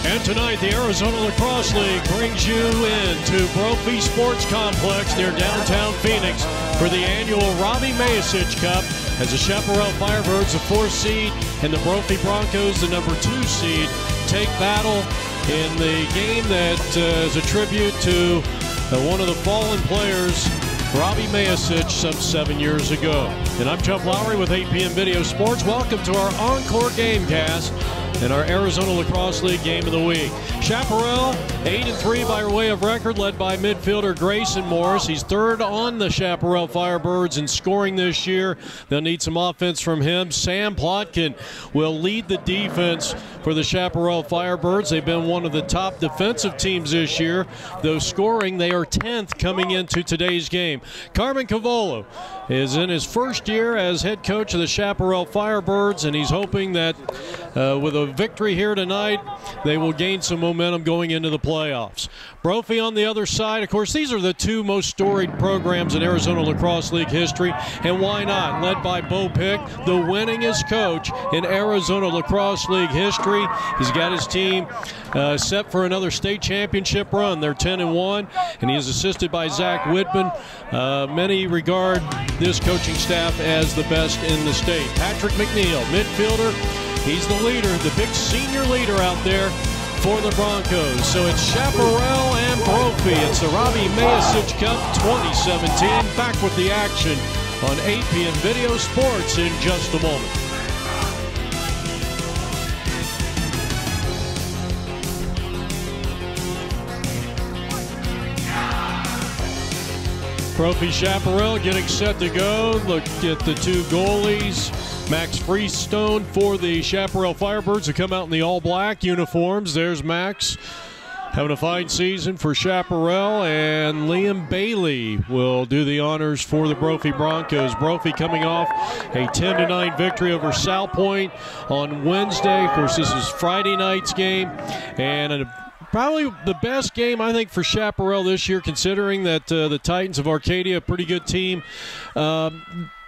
And tonight, the Arizona Lacrosse League brings you into Brophy Sports Complex near downtown Phoenix for the annual Robbie Mayasich Cup, as the Chaparral Firebirds, the 4th seed, and the Brophy Broncos, the number 2 seed, take battle in the game that is a tribute to one of the fallen players, Robbie Mayasich, some 7 years ago. And I'm Jeff Lowry with 8 p.m. Video Sports. Welcome to our encore gamecast and our Arizona Lacrosse League Game of the Week. Chaparral, 8-3 by way of record, led by midfielder Grayson Morris. He's third on the Chaparral Firebirds in scoring this year. They'll need some offense from him. Sam Plotkin will lead the defense for the Chaparral Firebirds. They've been one of the top defensive teams this year. Though scoring, they are 10th coming into today's game. Carmen Cavolo is in his first year as head coach of the Chaparral Firebirds, and he's hoping that with a victory here tonight, they will gain some momentum going into the playoffs. Brophy on the other side. Of course, these are the two most storied programs in Arizona Lacrosse League history, and why not? Led by Bo Pick, the winningest coach in Arizona Lacrosse League history. He's got his team set for another state championship run. They're 10-1, and he is assisted by Zach Whitman. Many regard this coaching staff as the best in the state. Patrick McNeil, midfielder. He's the leader, the big senior leader out there for the Broncos. So it's Chaparral and Brophy. It's the Robbie Mayasich Cup 2017. Back with the action on 8 p.m. Video Sports in just a moment. Brophy Chaparral getting set to go. Look at the two goalies. Max Freestone for the Chaparral Firebirds, who come out in the all-black uniforms. There's Max having a fine season for Chaparral, and Liam Bailey will do the honors for the Brophy Broncos. Brophy coming off a 10-9 victory over South Point on Wednesday. Of course, this is Friday night's game, and probably the best game, I think, for Chaparral this year, considering that the Titans of Arcadia, a pretty good team.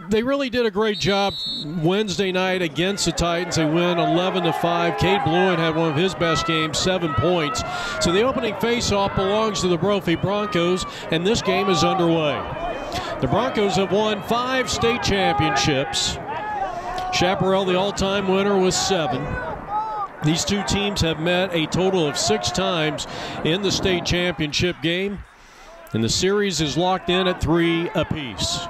They really did a great job Wednesday night against the Titans. They win 11-5. Cade Bluin had one of his best games, 7 points. So the opening face-off belongs to the Brophy Broncos, and this game is underway. The Broncos have won 5 state championships. Chaparral, the all-time winner, was 7. These two teams have met a total of 6 times in the state championship game, and the series is locked in at 3 apiece.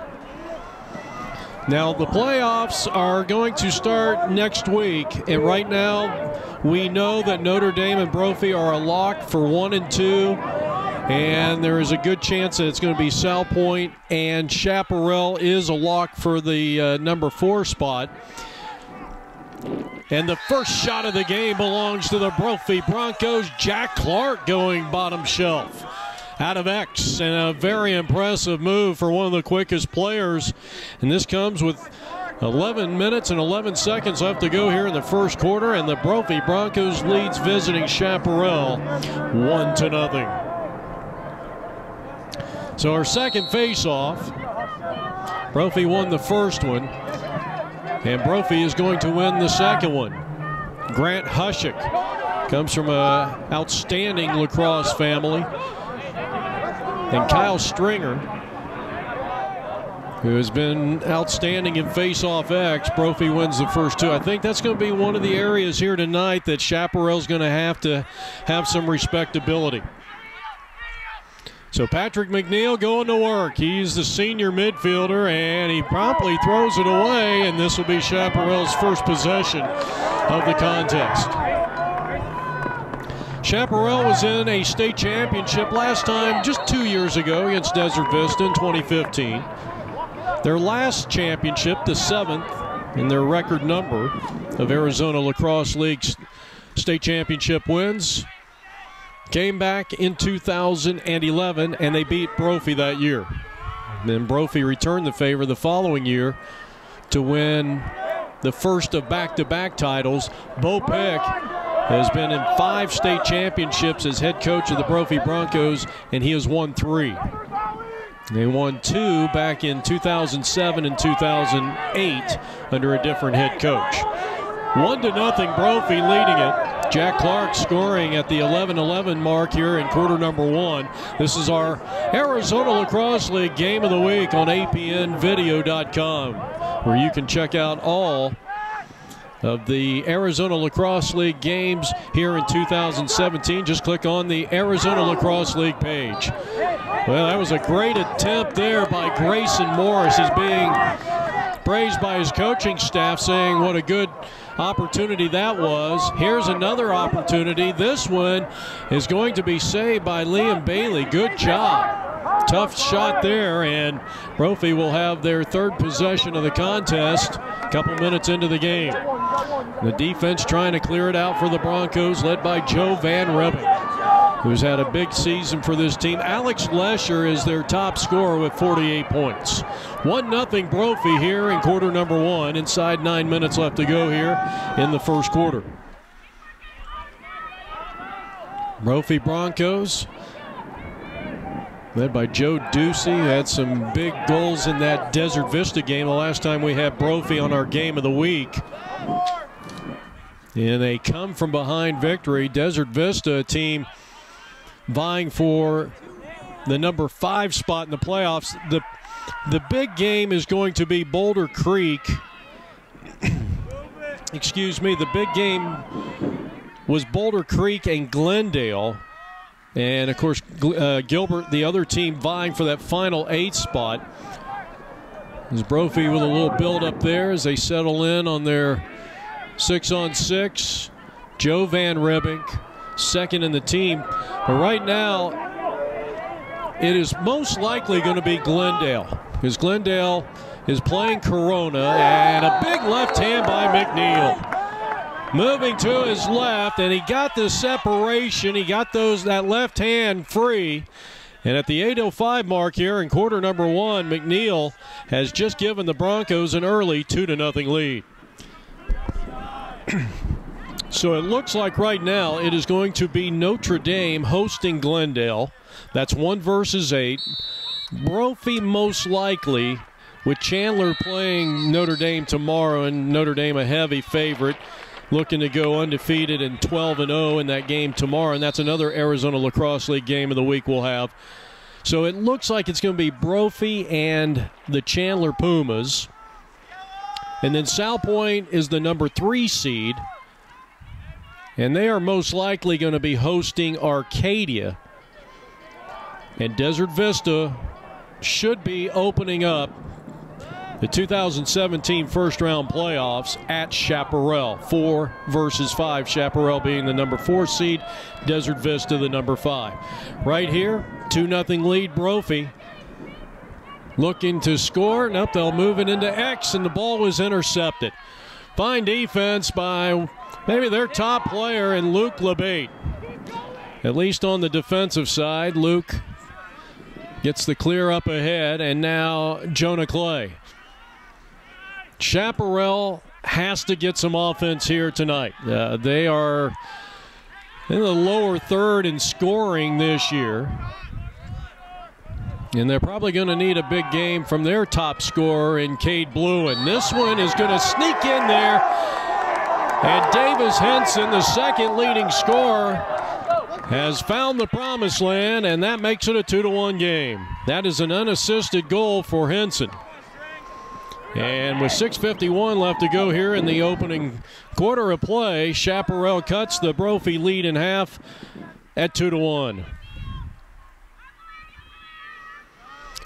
Now, the playoffs are going to start next week, and right now we know that Notre Dame and Brophy are a lock for 1 and 2, and there is a good chance that it's going to be South Point, and Chaparral is a lock for the number 4 spot. And the first shot of the game belongs to the Brophy Broncos. Jack Clark going bottom shelf out of X, and a very impressive move for one of the quickest players. And this comes with 11 minutes and 11 seconds left to go here in the first quarter, and the Brophy Broncos leads visiting Chaparral 1-0. So our second face-off, Brophy won the first one, and Brophy is going to win the second one. Grant Hushik comes from an outstanding lacrosse family. And Kyle Stringer, who has been outstanding in face-off X. Brophy wins the first 2. I think that's going to be one of the areas here tonight that Chaparral's going to have some respectability. So Patrick McNeil going to work. He's the senior midfielder, and he promptly throws it away, and this will be Chaparral's first possession of the contest. Chaparral was in a state championship last time, just 2 years ago, against Desert Vista in 2015. Their last championship, the 7th in their record number of Arizona Lacrosse League state championship wins, came back in 2011, and they beat Brophy that year. Then Brophy returned the favor the following year to win the first of back-to-back titles. Bo Pick has been in 5 state championships as head coach of the Brophy Broncos, and he has won 3. They won 2 back in 2007 and 2008 under a different head coach. 1-0 Brophy leading it. Jack Clark scoring at the 11-11 mark here in quarter number 1. This is our Arizona Lacrosse League Game of the Week on APNvideo.com, where you can check out all of the Arizona Lacrosse League games here in 2017. Just click on the Arizona Lacrosse League page. Well, that was a great attempt there by Grayson Morris. He's being praised by his coaching staff, saying what a good opportunity that was. Here's another opportunity. This one is going to be saved by Liam Bailey. Good job. Tough shot there, and Brophy will have their 3rd possession of the contest a couple minutes into the game. The defense trying to clear it out for the Broncos, led by Joe Van Rebbing, who's had a big season for this team. Alex Lesher is their top scorer with 48 points. 1-0 Brophy here in quarter number 1. Inside 9 minutes left to go here in the first quarter. Brophy Broncos, led by Joe Ducey, who had some big goals in that Desert Vista game the last time we had Brophy on our Game of the Week. In a come-from-behind victory, Desert Vista, a team vying for the number 5 spot in the playoffs. The big game is going to be Boulder Creek. Excuse me, the big game was Boulder Creek and Glendale. And, of course, Gilbert, the other team vying for that final 8 spot. There's Brophy with a little build-up there as they settle in on their 6-on-6. Joe Van Rebbing, second in the team. But right now, it is most likely going to be Glendale, because Glendale is playing Corona, and a big left hand by McNeil. Moving to his left, and he got the separation. He got that left hand free. And at the 8:05 mark here in quarter number 1, McNeil has just given the Broncos an early 2-0 lead. So it looks like right now it is going to be Notre Dame hosting Glendale. That's 1 versus 8. Brophy most likely, with Chandler playing Notre Dame tomorrow, and Notre Dame a heavy favorite, looking to go undefeated and 12-0 in that game tomorrow. And that's another Arizona Lacrosse League Game of the Week we'll have. So it looks like it's going to be Brophy and the Chandler Pumas. And then South Point is the number 3 seed. And they are most likely going to be hosting Arcadia. And Desert Vista should be opening up the 2017 first-round playoffs at Chaparral. 4 versus 5. Chaparral being the number 4 seed. Desert Vista the number 5. Right here, 2-0 lead Brophy. Looking to score. Nope, they'll move it into X, and the ball was intercepted. Fine defense by maybe their top player in Luke LeBate. At least on the defensive side, Luke gets the clear up ahead, and now Jonah Clay. Chaparral has to get some offense here tonight. They are in the lower third in scoring this year. And they're probably going to need a big game from their top scorer in Cade Blue. And this one is going to sneak in there. And Davis Henson, the second leading scorer, has found the promised land, and that makes it a 2-1 game. That is an unassisted goal for Henson. And with 6:51 left to go here in the opening quarter of play, Chaparral cuts the Brophy lead in half at 2-1.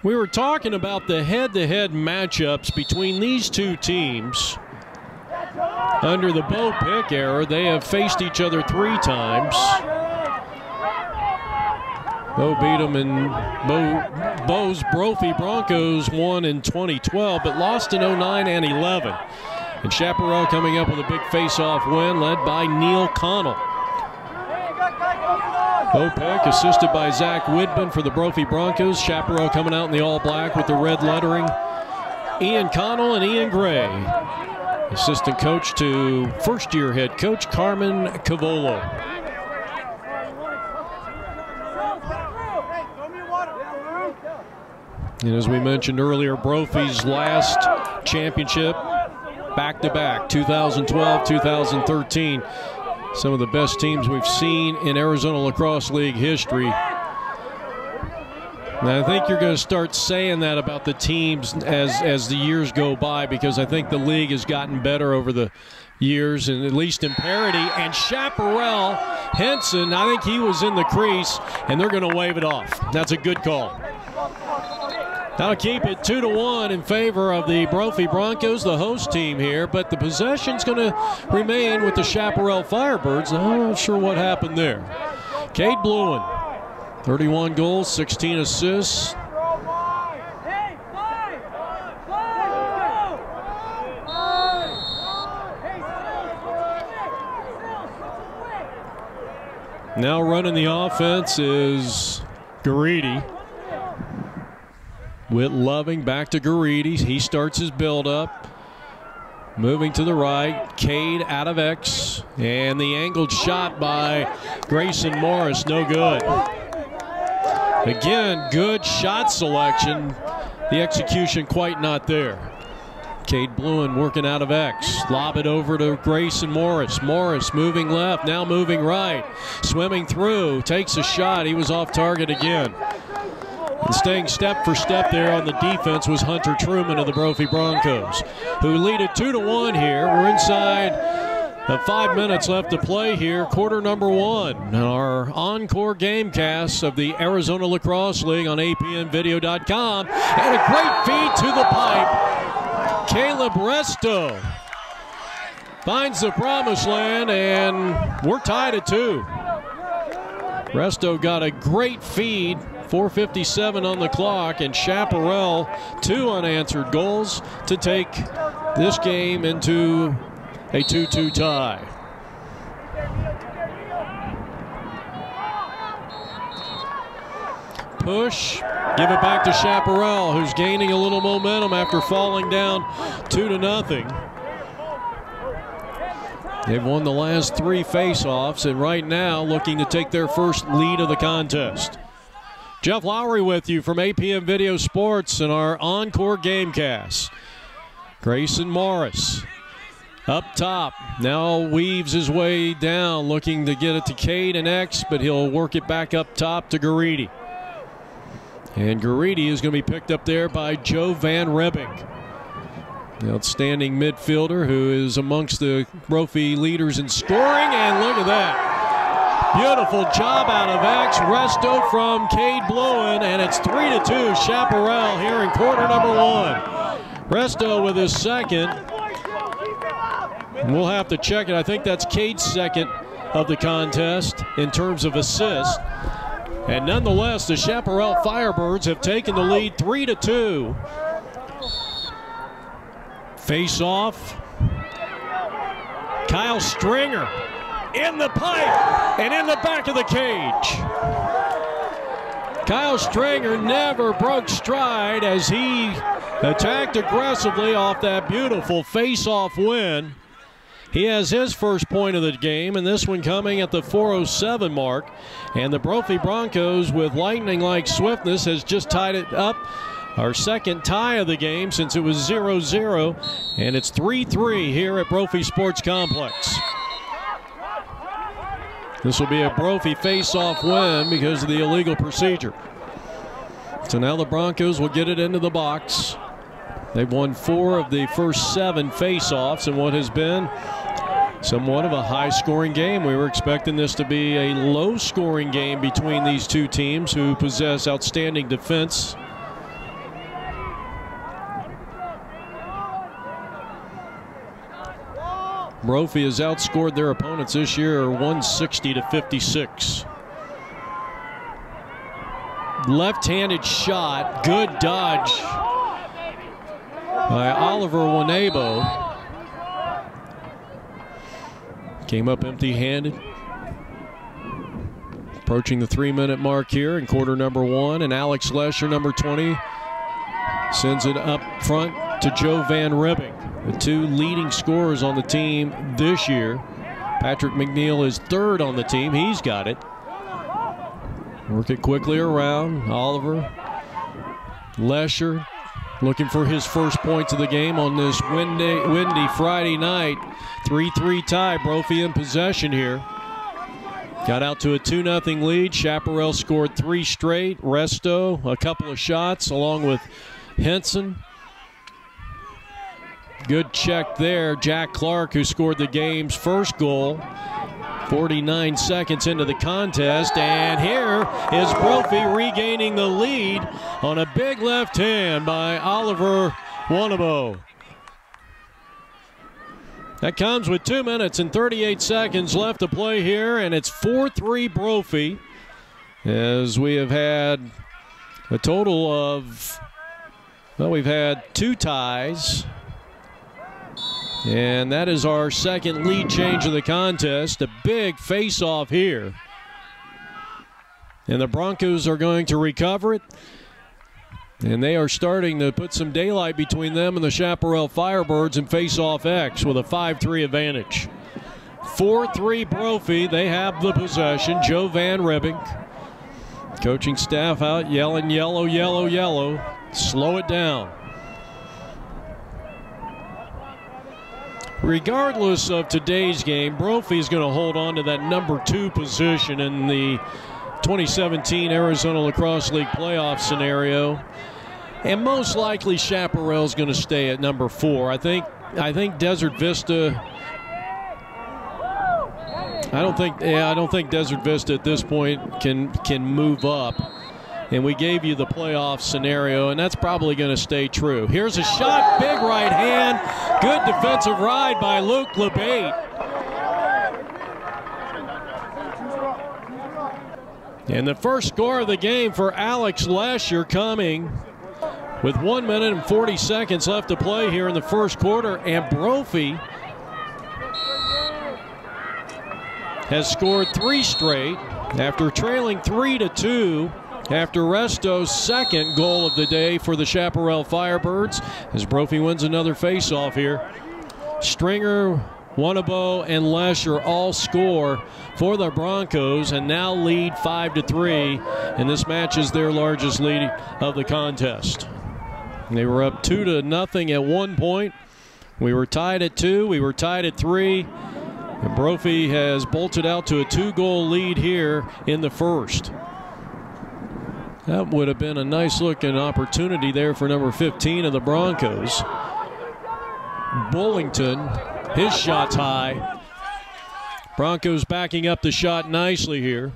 We were talking about the head-to-head matchups between these two teams. Under the Bo Pick era, they have faced each other 3 times. Bo beat them, and Bo's Brophy Broncos won in 2012, but lost in 09 and 11. And Chaparral coming up with a big face-off win led by Neil Connell. Bo Peck assisted by Zach Widman for the Brophy Broncos. Chaparral coming out in the all-black with the red lettering. Ian Connell and Ian Gray. Assistant coach to first-year head coach Carmen Cavolo. And as we mentioned earlier, Brophy's last championship back-to-back, 2012, 2013. some of the best teams we've seen in Arizona Lacrosse League history. And I think you're going to start saying that about the teams as the years go by, because I think the league has gotten better over the years, and at least in parity. And Chaparral Henson, I think he was in the crease, and they're going to wave it off. That's a good call. That'll keep it 2-1 in favor of the Brophy Broncos, the host team here, but the possession's going to remain with the Chaparral Firebirds. I'm not sure what happened there. Cade Bluen, 31 goals, 16 assists. Now running the offense is Garidi. Whit Loving back to Garidi. He starts his build-up. Moving to the right, Cade out of X. And the angled shot by Grayson Morris, no good. Again, good shot selection. The execution quite not there. Cade Bluen working out of X. Lob it over to Grayson Morris. Morris moving left, now moving right. Swimming through, takes a shot. He was off target again. And staying step for step there on the defense was Hunter Truman of the Brophy Broncos, who lead it 2-1 here. We're inside of 5 minutes left to play here, quarter number 1. Our encore gamecast of the Arizona Lacrosse League on apnvideo.com. And a great feed to the pipe. Caleb Resto finds the promised land, and we're tied at 2. Resto got a great feed. 4:57 on the clock, and Chaparral 2 unanswered goals to take this game into a 2-2 tie. Push, give it back to Chaparral, who's gaining a little momentum after falling down 2-0. They've won the last 3 face-offs, and right now looking to take their first lead of the contest. Jeff Lowry with you from APM Video Sports and our encore gamecast. Grayson Morris up top, now weaves his way down, looking to get it to Cade and X, but he'll work it back up top to Garidi. And Garidi is going to be picked up there by Joe Van Rebbing, the outstanding midfielder who is amongst the Brophy leaders in scoring, and look at that. Beautiful job out of X. Resto from Cade Bluen, and it's 3-2 Chaparral here in quarter number 1. Resto with his second. We'll have to check it. I think that's Cade's second of the contest in terms of assists. And nonetheless, the Chaparral Firebirds have taken the lead 3-2. Face off. Kyle Stringer in the pipe and in the back of the cage. Kyle Stringer never broke stride as he attacked aggressively off that beautiful face-off win. He has his first point of the game, and this one coming at the 4:07 mark. And the Brophy Broncos, with lightning-like swiftness, has just tied it up. Our second tie of the game since it was 0-0, and it's 3-3 here at Brophy Sports Complex. This will be a Brophy face-off win because of the illegal procedure. So now the Broncos will get it into the box. They've won 4 of the first 7 face-offs in what has been somewhat of a high-scoring game. We were expecting this to be a low-scoring game between these two teams who possess outstanding defense. Brophy has outscored their opponents this year 160-56. Left-handed shot, good dodge by Oliver Wanebo. Came up empty-handed. Approaching the 3-minute mark here in quarter number 1, and Alex Lesher, number 20, sends it up front to Joe Van Rebbing, the 2 leading scorers on the team this year. Patrick McNeil is 3rd on the team. He's got it. Work it quickly around. Oliver, Lesher, looking for his first points of the game on this windy Friday night. 3-3 tie. Brophy in possession here. Got out to a 2-0 lead. Chaparral scored 3 straight. Resto, a couple of shots along with Henson. Good check there. Jack Clark, who scored the game's first goal. 49 seconds into the contest, and here is Brophy regaining the lead on a big left hand by Oliver Wanabo. That comes with 2 minutes and 38 seconds left to play here, and it's 4-3 Brophy, as we have had a total of, well, we've had 2 ties. And that is our second lead change of the contest. A big face-off here. And the Broncos are going to recover it. And they are starting to put some daylight between them and the Chaparral Firebirds in face-off X with a 5-3 advantage. 4-3 Brophy. They have the possession. Joe Van Ribbink. Coaching staff out yelling, yellow, yellow, yellow. Slow it down. Regardless of today's game, Brophy is going to hold on to that number 2 position in the 2017 Arizona Lacrosse League playoff scenario. And most likely Chaparral is going to stay at number 4. I think Desert Vista, I don't think Desert Vista at this point can move up. And we gave you the playoff scenario, and that's probably going to stay true. Here's a shot, big right hand. Good defensive ride by Luke LeBate. And the first score of the game for Alex Lesher coming with 1 minute and 40 seconds left to play here in the first quarter. And Brophy has scored 3 straight after trailing 3-2. After Resto's second goal of the day for the Chaparral Firebirds, as Brophy wins another face-off here. Stringer, Wanabo, and Lesher all score for the Broncos and now lead 5-3, and this match is their largest lead of the contest. They were up 2-0 at one point. We were tied at 2. We were tied at 3. And Brophy has bolted out to a 2-goal lead here in the first. That would have been a nice looking opportunity there for number 15 of the Broncos. Bullington, his shot's high. Broncos backing up the shot nicely here.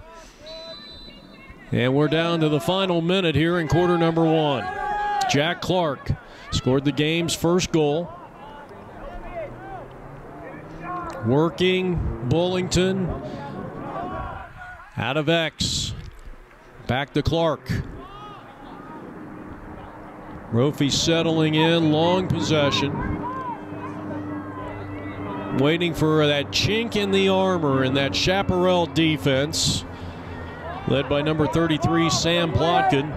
And we're down to the final minute here in quarter number 1. Jack Clark scored the game's first goal. Working Bullington out of X. Back to Clark. Brophy settling in, long possession. Waiting for that chink in the armor in that Chaparral defense. Led by number 33, Sam Plotkin.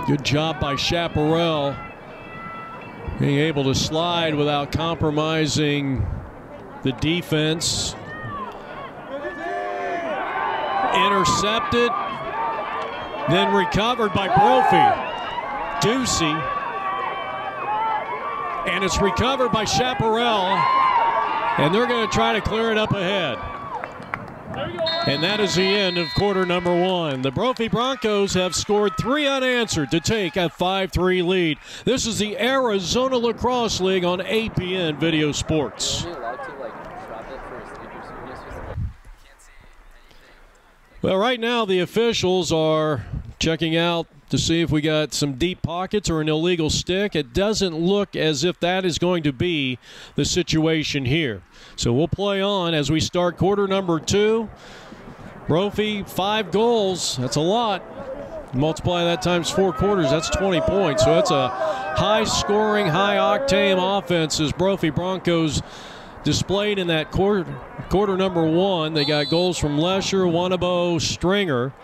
Good job by Chaparral, being able to slide without compromising the defense. Intercepted, then recovered by Brophy. Ducey, and it's recovered by Chaparral, and they're going to try to clear it up ahead. And that is the end of quarter number 1. The Brophy Broncos have scored 3 unanswered to take a 5-3 lead. This is the Arizona Lacrosse League on APN Video Sports. Well, right now the officials are checking out to see if we got some deep pockets or an illegal stick. It doesn't look as if that is going to be the situation here. So we'll play on as we start quarter number 2. Brophy, 5 goals. That's a lot. Multiply that times 4 quarters, that's 20 points. So that's a high-scoring, high-octane offense as Brophy Broncos displayed in that quarter number 1. They got goals from Lesher, Wanabo, Stringer,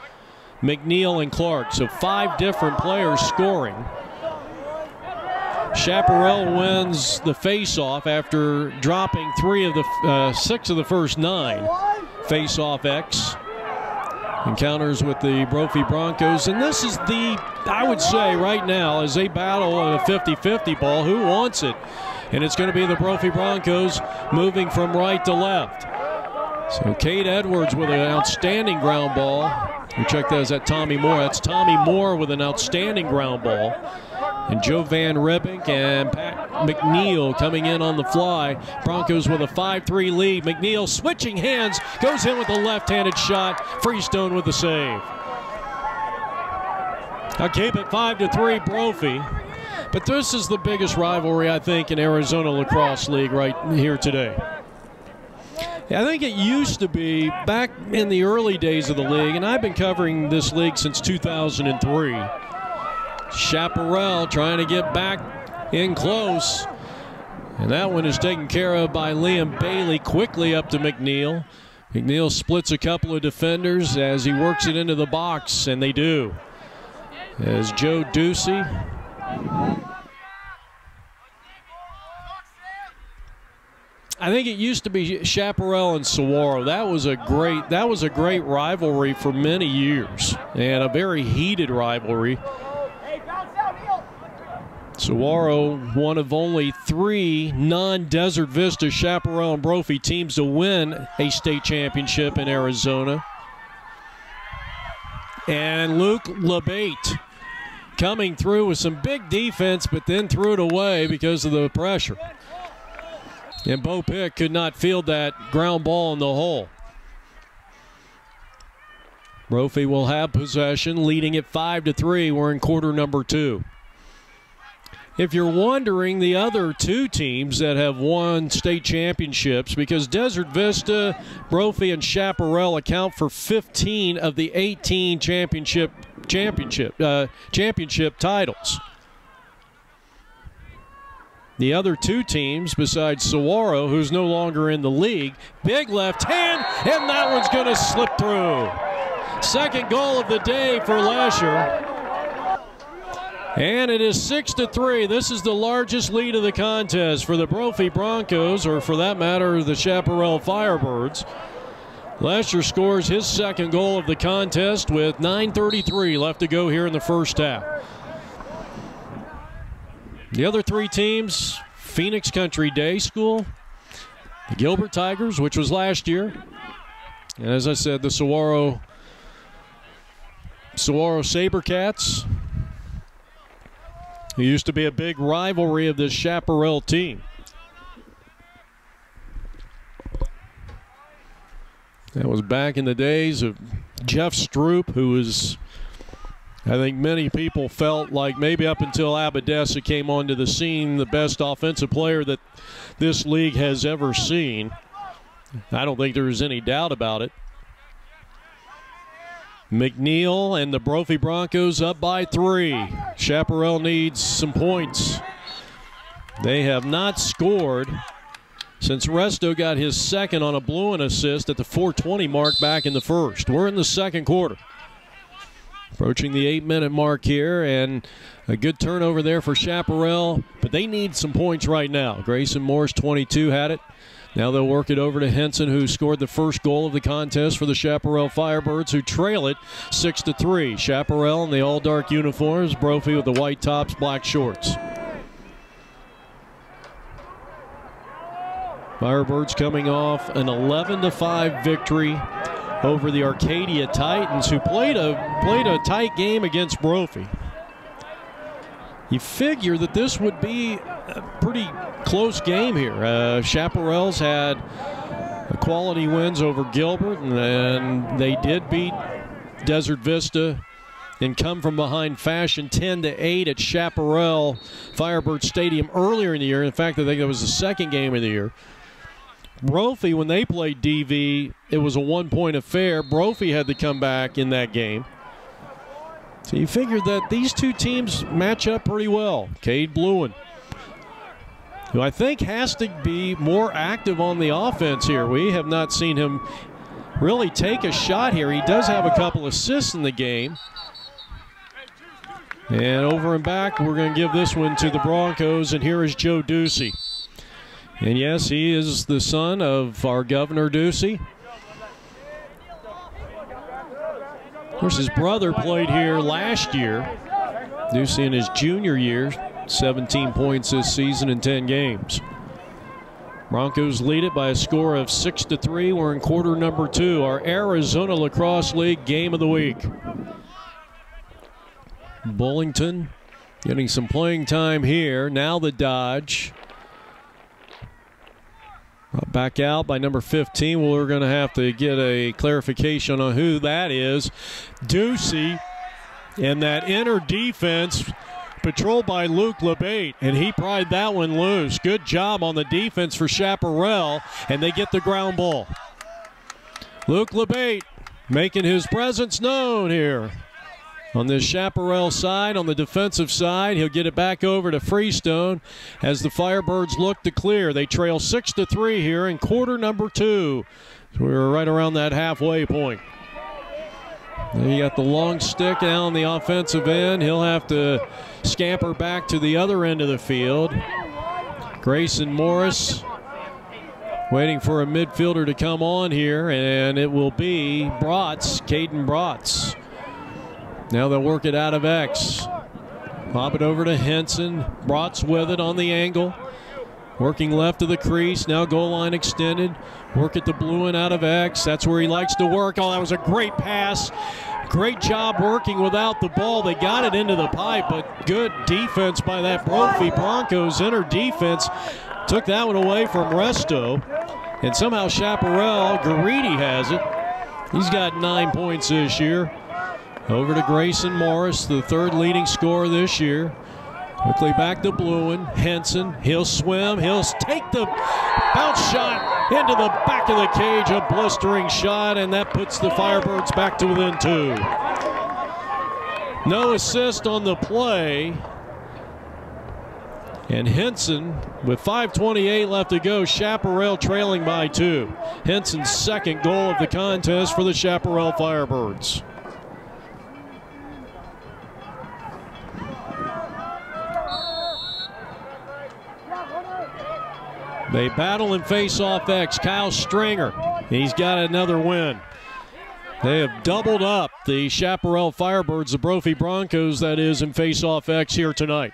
McNeil, and Clark. So 5 different players scoring. Chaparral wins the face-off after dropping 6 of the first 9 face-off X. encounters with the Brophy Broncos. And this is I would say right now, as they battle a 50-50 ball, who wants it? And it's going to be the Brophy Broncos moving from right to left. So Cade Edwards with an outstanding ground ball. We check that, is that Tommy Moore? That's Tommy Moore with an outstanding ground ball. And Joe Van Ribbeck and Pat McNeil coming in on the fly. Broncos with a 5-3 lead. McNeil switching hands, goes in with a left-handed shot. Freestone with the save. I'll keep it 5-3 Brophy. But this is the biggest rivalry, I think, in Arizona Lacrosse League right here today. I think it used to be back in the early days of the league, and I've been covering this league since 2003. Chaparral trying to get back in close. And that one is taken care of by Liam Bailey, quickly up to McNeil. McNeil splits a couple of defenders as he works it into the box, and they do. As Joe Ducey I think it used to be Chaparral and Saguaro. That was a great rivalry for many years, and a very heated rivalry. Saguaro, one of only 3 non-Desert Vista Chaparral and Brophy teams to win a state championship in Arizona. And Luke LeBate coming through with some big defense, but then threw it away because of the pressure. And Bo Pick could not field that ground ball in the hole. Brophy will have possession, leading at 5-3. We're in quarter number 2. If you're wondering, the other 2 teams that have won state championships, because Desert Vista, Brophy, and Chaparral account for 15 of the 18 championship titles. The other 2 teams, besides Saguaro, who's no longer in the league, big left hand, and that one's going to slip through. Second goal of the day for Lasher. And it is 6-3. This is the largest lead of the contest for the Brophy Broncos, or for that matter, the Chaparral Firebirds. Lasher scores his second goal of the contest with 9:33 left to go here in the first half. The other 3 teams, Phoenix Country Day School, the Gilbert Tigers, which was last year, and as I said, the Saguaro Sabercats, who used to be a big rivalry of this Chaparral team. That was back in the days of Jeff Stroop, who was, I think many people felt like maybe up until Abadessa came onto the scene, the best offensive player that this league has ever seen. I don't think there's any doubt about it. McNeil and the Brophy Broncos up by 3. Chaparral needs some points. They have not scored since Resto got his second on a Bluen assist at the 4:20 mark back in the first. We're in the second quarter. Approaching the 8-minute mark here, and a good turnover there for Chaparral, but they need some points right now. Grayson Morris, 22, had it. Now they'll work it over to Henson, who scored the first goal of the contest for the Chaparral Firebirds, who trail it 6-3. Chaparral in the all-dark uniforms, Brophy with the white tops, black shorts. Firebirds coming off an 11-5 victory over the Arcadia Titans, who played a tight game against Brophy. You figure that this would be a pretty close game here. Chaparral's had quality wins over Gilbert, and they did beat Desert Vista in come from behind fashion 10-8 at Chaparral Firebird Stadium earlier in the year. In fact, I think that was the second game of the year. Brophy, when they played DV, it was a 1-point affair. Brophy had to come back in that game. So you figure that these 2 teams match up pretty well. Cade Bluen, who I think has to be more active on the offense here. We have not seen him really take a shot here. He does have a couple assists in the game. And over and back, we're going to give this one to the Broncos, and here is Joe Ducey. And yes, he is the son of our Governor Ducey. course, his brother played here last year. Ducey in his junior year, 17 points this season in 10 games. Broncos lead it by a score of 6-3. We're in quarter number 2, our Arizona Lacrosse League game of the week. Bullington getting some playing time here. Now the dodge. Back out by number 15. Well, we're going to have to get a clarification on who that is. Ducey in that inner defense, patrolled by Luke LeBate, and he pried that one loose. Good job on the defense for Chaparral, and they get the ground ball. Luke LeBate making his presence known here on this Chaparral side. On the defensive side, he'll get it back over to Freestone as the Firebirds look to clear. They trail 6-3 here in quarter number 2. So we're right around that halfway point. Then you got the long stick down on the offensive end. He'll have to scamper back to the other end of the field. Grayson Morris waiting for a midfielder to come on here, and it will be Bratz, Caden Bratz. Now they'll work it out of X. Pop it over to Henson. Bratz with it on the angle. Working left of the crease. Now goal line extended. Work it to Bluin out of X. That's where he likes to work. Oh, that was a great pass. Great job working without the ball. They got it into the pipe, but good defense by that Brophy Broncos. Inner defense took that one away from Resto. And somehow Chaparral, Garidi has it. He's got 9 points this year. Over to Grayson Morris, the third leading scorer this year. Quickly back to Bluin. Henson, he'll swim. He'll take the bounce shot into the back of the cage. A blistering shot, and that puts the Firebirds back to within 2. No assist on the play. And Henson, with 5:28 left to go, Chaparral trailing by 2. Henson's second goal of the contest for the Chaparral Firebirds. They battle and face off X. Kyle Stringer, he's got another win. They have doubled up the Chaparral Firebirds, the Brophy Broncos, that is, in face off X here tonight.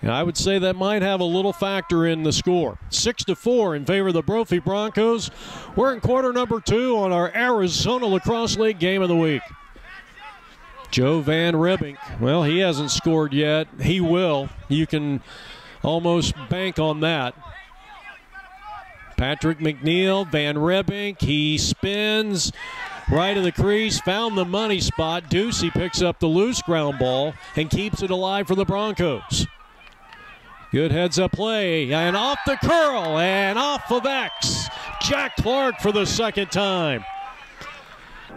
And I would say that might have a little factor in the score. 6-4 in favor of the Brophy Broncos. We're in quarter number 2 on our Arizona Lacrosse League game of the week. Joe Van Ribbink, well, he hasn't scored yet. He will. You can almost bank on that. Patrick McNeil, Van Ribbink, he spins right of the crease, found the money spot. Ducey picks up the loose ground ball and keeps it alive for the Broncos. Good heads-up play, and off the curl, and off of X. Jack Clark for the second time.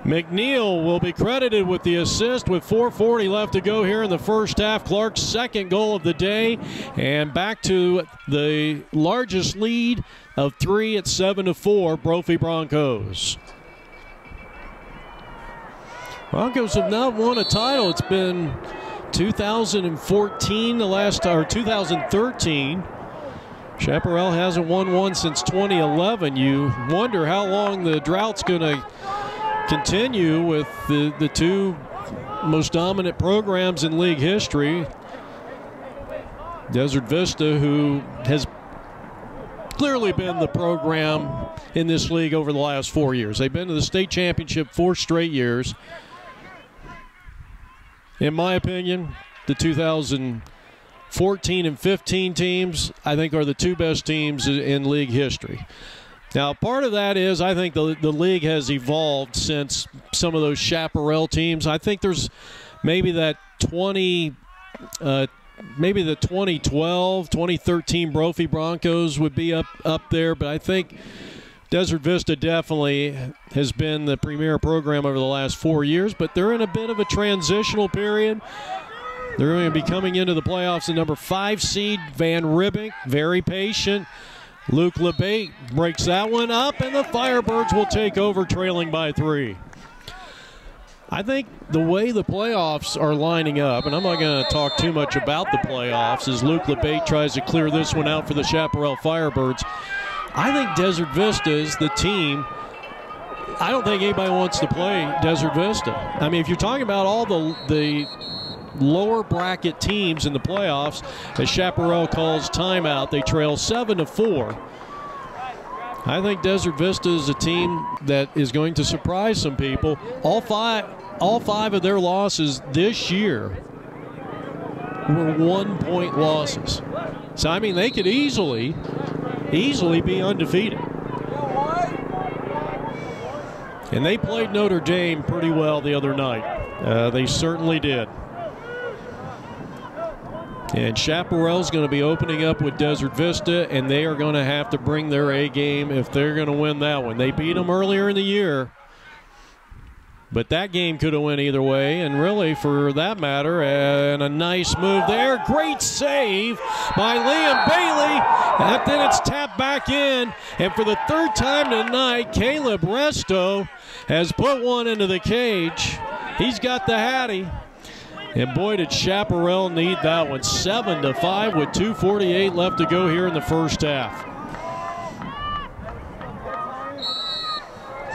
McNeil will be credited with the assist with 4:40 left to go here in the first half. Clark's second goal of the day, and back to the largest lead of 3 at 7-4, Brophy Broncos. Broncos have not won a title. It's been 2014, the last, or 2013. Chaparral hasn't won one since 2011. You wonder how long the drought's going to continue with the two most dominant programs in league history. Desert Vista, who has clearly been the program in this league over the last 4 years. They've been to the state championship 4 straight years. In my opinion, the 2014 and 15 teams, I think, are the 2 best teams in league history. Now, part of that is I think the league has evolved since some of those Chaparral teams. I think there's maybe that maybe the 2012, 2013 Brophy Broncos would be up there, but I think Desert Vista definitely has been the premier program over the last 4 years, but they're in a bit of a transitional period. They're going to be coming into the playoffs at number 5 seed. Van Ribbink, very patient. Luke LeBate breaks that one up, and the Firebirds will take over, trailing by 3. I think the way the playoffs are lining up, and I'm not going to talk too much about the playoffs as Luke LeBate tries to clear this one out for the Chaparral Firebirds. I think Desert Vista is the team I don't think anybody wants to play Desert Vista. I mean, if you're talking about all the lower bracket teams in the playoffs, as Chaparral calls timeout, they trail 7-4. I think Desert Vista is a team that is going to surprise some people. All five of their losses this year were 1-point losses. So, I mean, they could easily be undefeated. And they played Notre Dame pretty well the other night. They certainly did. And Chaparral's going to be opening up with Desert Vista, and they are going to have to bring their A game if they're going to win that one. They beat them earlier in the year, but that game could have went either way, and really, for that matter, and a nice move there. Great save by Liam Bailey, and then it's tapped back in, and for the third time tonight, Caleb Resto has put one into the cage. He's got the Hattie. And boy, did Chaparral need that one. 7-5 with 2:48 left to go here in the first half.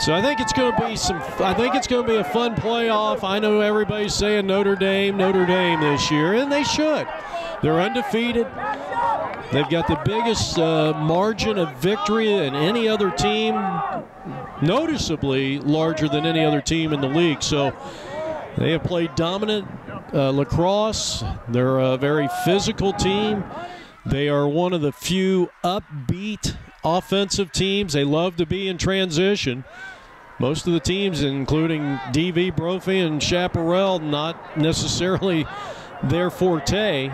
So I think it's going to be a fun playoff. I know everybody's saying Notre Dame this year, and they should. They're undefeated. They've got the biggest margin of victory than any other team, noticeably larger than any other team in the league. So they have played dominant lacrosse. They're a very physical team. They are one of the few upbeat offensive teams. They love to be in transition. Most of the teams, including DV, Brophy, and Chaparral, not necessarily their forte.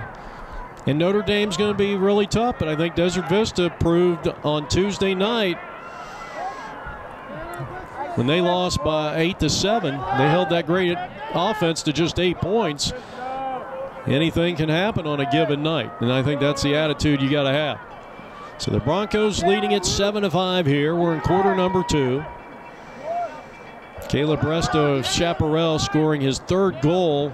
And Notre Dame's going to be really tough, but I think Desert Vista proved on Tuesday night, when they lost by 8-7, they held that great offense to just 8 points. Anything can happen on a given night, and I think that's the attitude you got to have. So the Broncos leading it 7-5 here. We're in quarter number 2. Caleb Resto of Chaparral scoring his third goal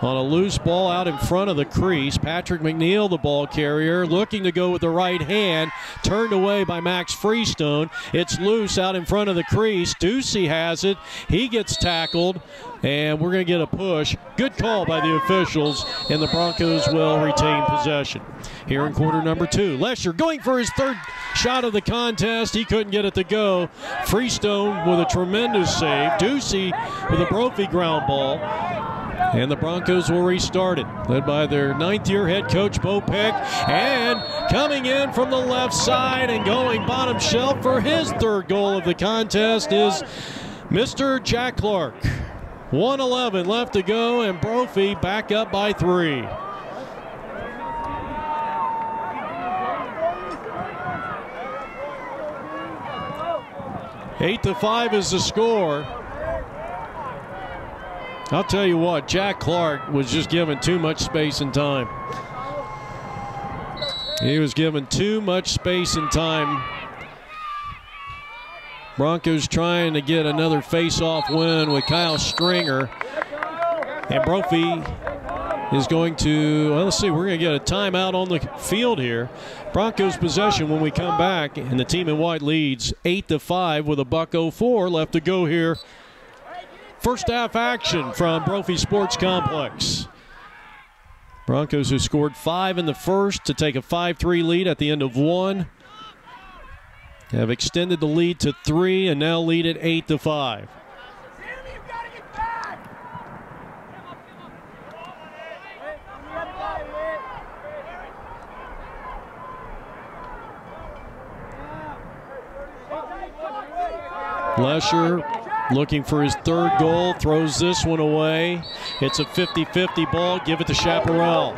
on a loose ball out in front of the crease. Patrick McNeil, the ball carrier, looking to go with the right hand. Turned away by Max Freestone. It's loose out in front of the crease. Ducey has it. He gets tackled, and we're going to get a push. Good call by the officials, and the Broncos will retain possession. Here in quarter number 2, Lesher going for his third shot of the contest. He couldn't get it to go. Freestone with a tremendous save. Ducey with a Brophy ground ball. And the Broncos will restart it, led by their 9th-year head coach, Bo Pick. And coming in from the left side and going bottom shelf for his third goal of the contest is Mr. Jack Clark. 1:11 left to go, and Brophy back up by 3. Eight to 5 is the score. I'll tell you what, Jack Clark was just given too much space and time. He was given too much space and time. Broncos trying to get another face-off win with Kyle Stringer. And Brophy is going to, well, let's see, we're going to get a timeout on the field here. Broncos possession when we come back, and the team in white leads 8-5 with a $1:04 left to go here. First half action from Brophy Sports Complex. Broncos, who scored 5 in the first to take a 5-3 lead at the end of 1, have extended the lead to 3 and now lead at 8-5. Lesher looking for his third goal, throws this one away. It's a 50-50 ball. Give it to Chaparral.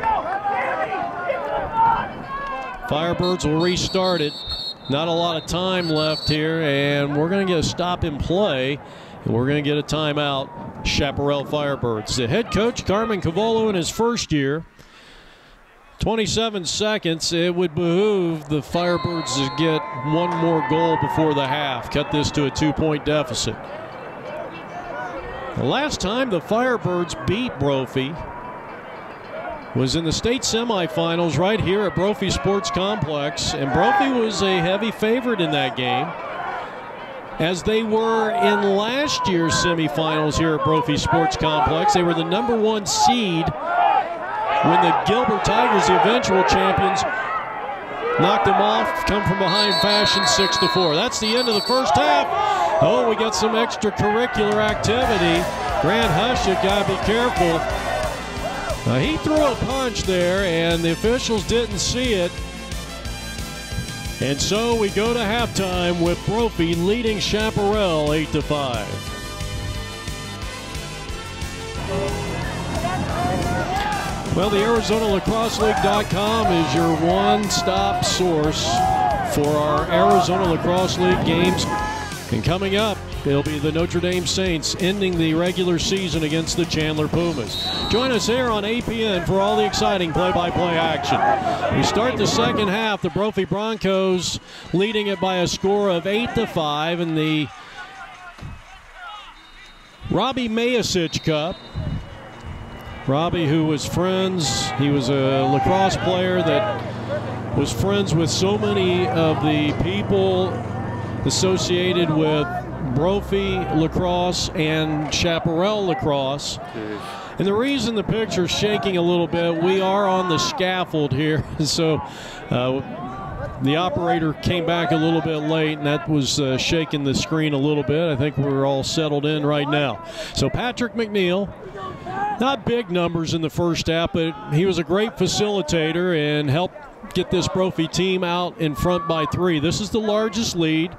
Firebirds will restart it. Not a lot of time left here, and we're going to get a stop in play, and we're going to get a timeout. Chaparral Firebirds. The head coach, Carmen Cavolo, in his first year. 27 seconds. It would behoove the Firebirds to get one more goal before the half. Cut this to a 2-point deficit. The last time the Firebirds beat Brophy was in the state semifinals right here at Brophy Sports Complex, and Brophy was a heavy favorite in that game. as they were in last year's semifinals here at Brophy Sports Complex. They were the #1 seed when the Gilbert Tigers, the eventual champions, knocked them off, come from behind fashion, 6-4. That's the end of the first half. Oh, we got some extracurricular activity. Grant Hushik, gotta be careful. He threw a punch there, and the officials didn't see it. And so we go to halftime with Brophy leading Chaparral 8-5. Well, the ArizonaLacrosseLeague.com is your one-stop source for our Arizona Lacrosse League games. And coming up, it'll be the Notre Dame Saints ending the regular season against the Chandler Pumas. Join us here on APN for all the exciting play-by-play action. We start the second half, the Brophy Broncos leading it by a score of 8-5 in the Robbie Mayasich Cup. Robbie, who was friends, he was a lacrosse player that was friends with so many of the people associated with Brophy Lacrosse and Chaparral Lacrosse. And the reason the picture's shaking a little bit, we are on the scaffold here, so the operator came back a little bit late, and that was shaking the screen a little bit. I think we're all settled in right now. So Patrick McNeil, not big numbers in the first half, but he was a great facilitator and helped get this Brophy team out in front by 3. This is the largest lead.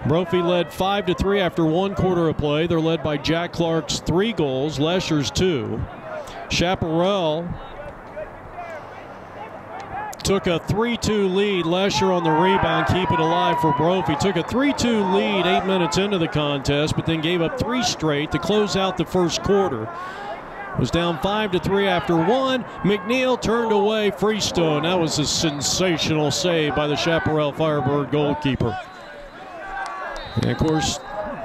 Brophy led 5-3 after 1 quarter of play. They're led by Jack Clark's 3 goals, Lesher's 2. Chaparral took a 3-2 lead. Lesher on the rebound, keep it alive for Brophy. Took a 3-2 lead 8 minutes into the contest, but then gave up 3 straight to close out the first quarter. Was down 5-3 after 1. McNeil turned away Freestone. That was a sensational save by the Chaparral Firebird goalkeeper. And of course,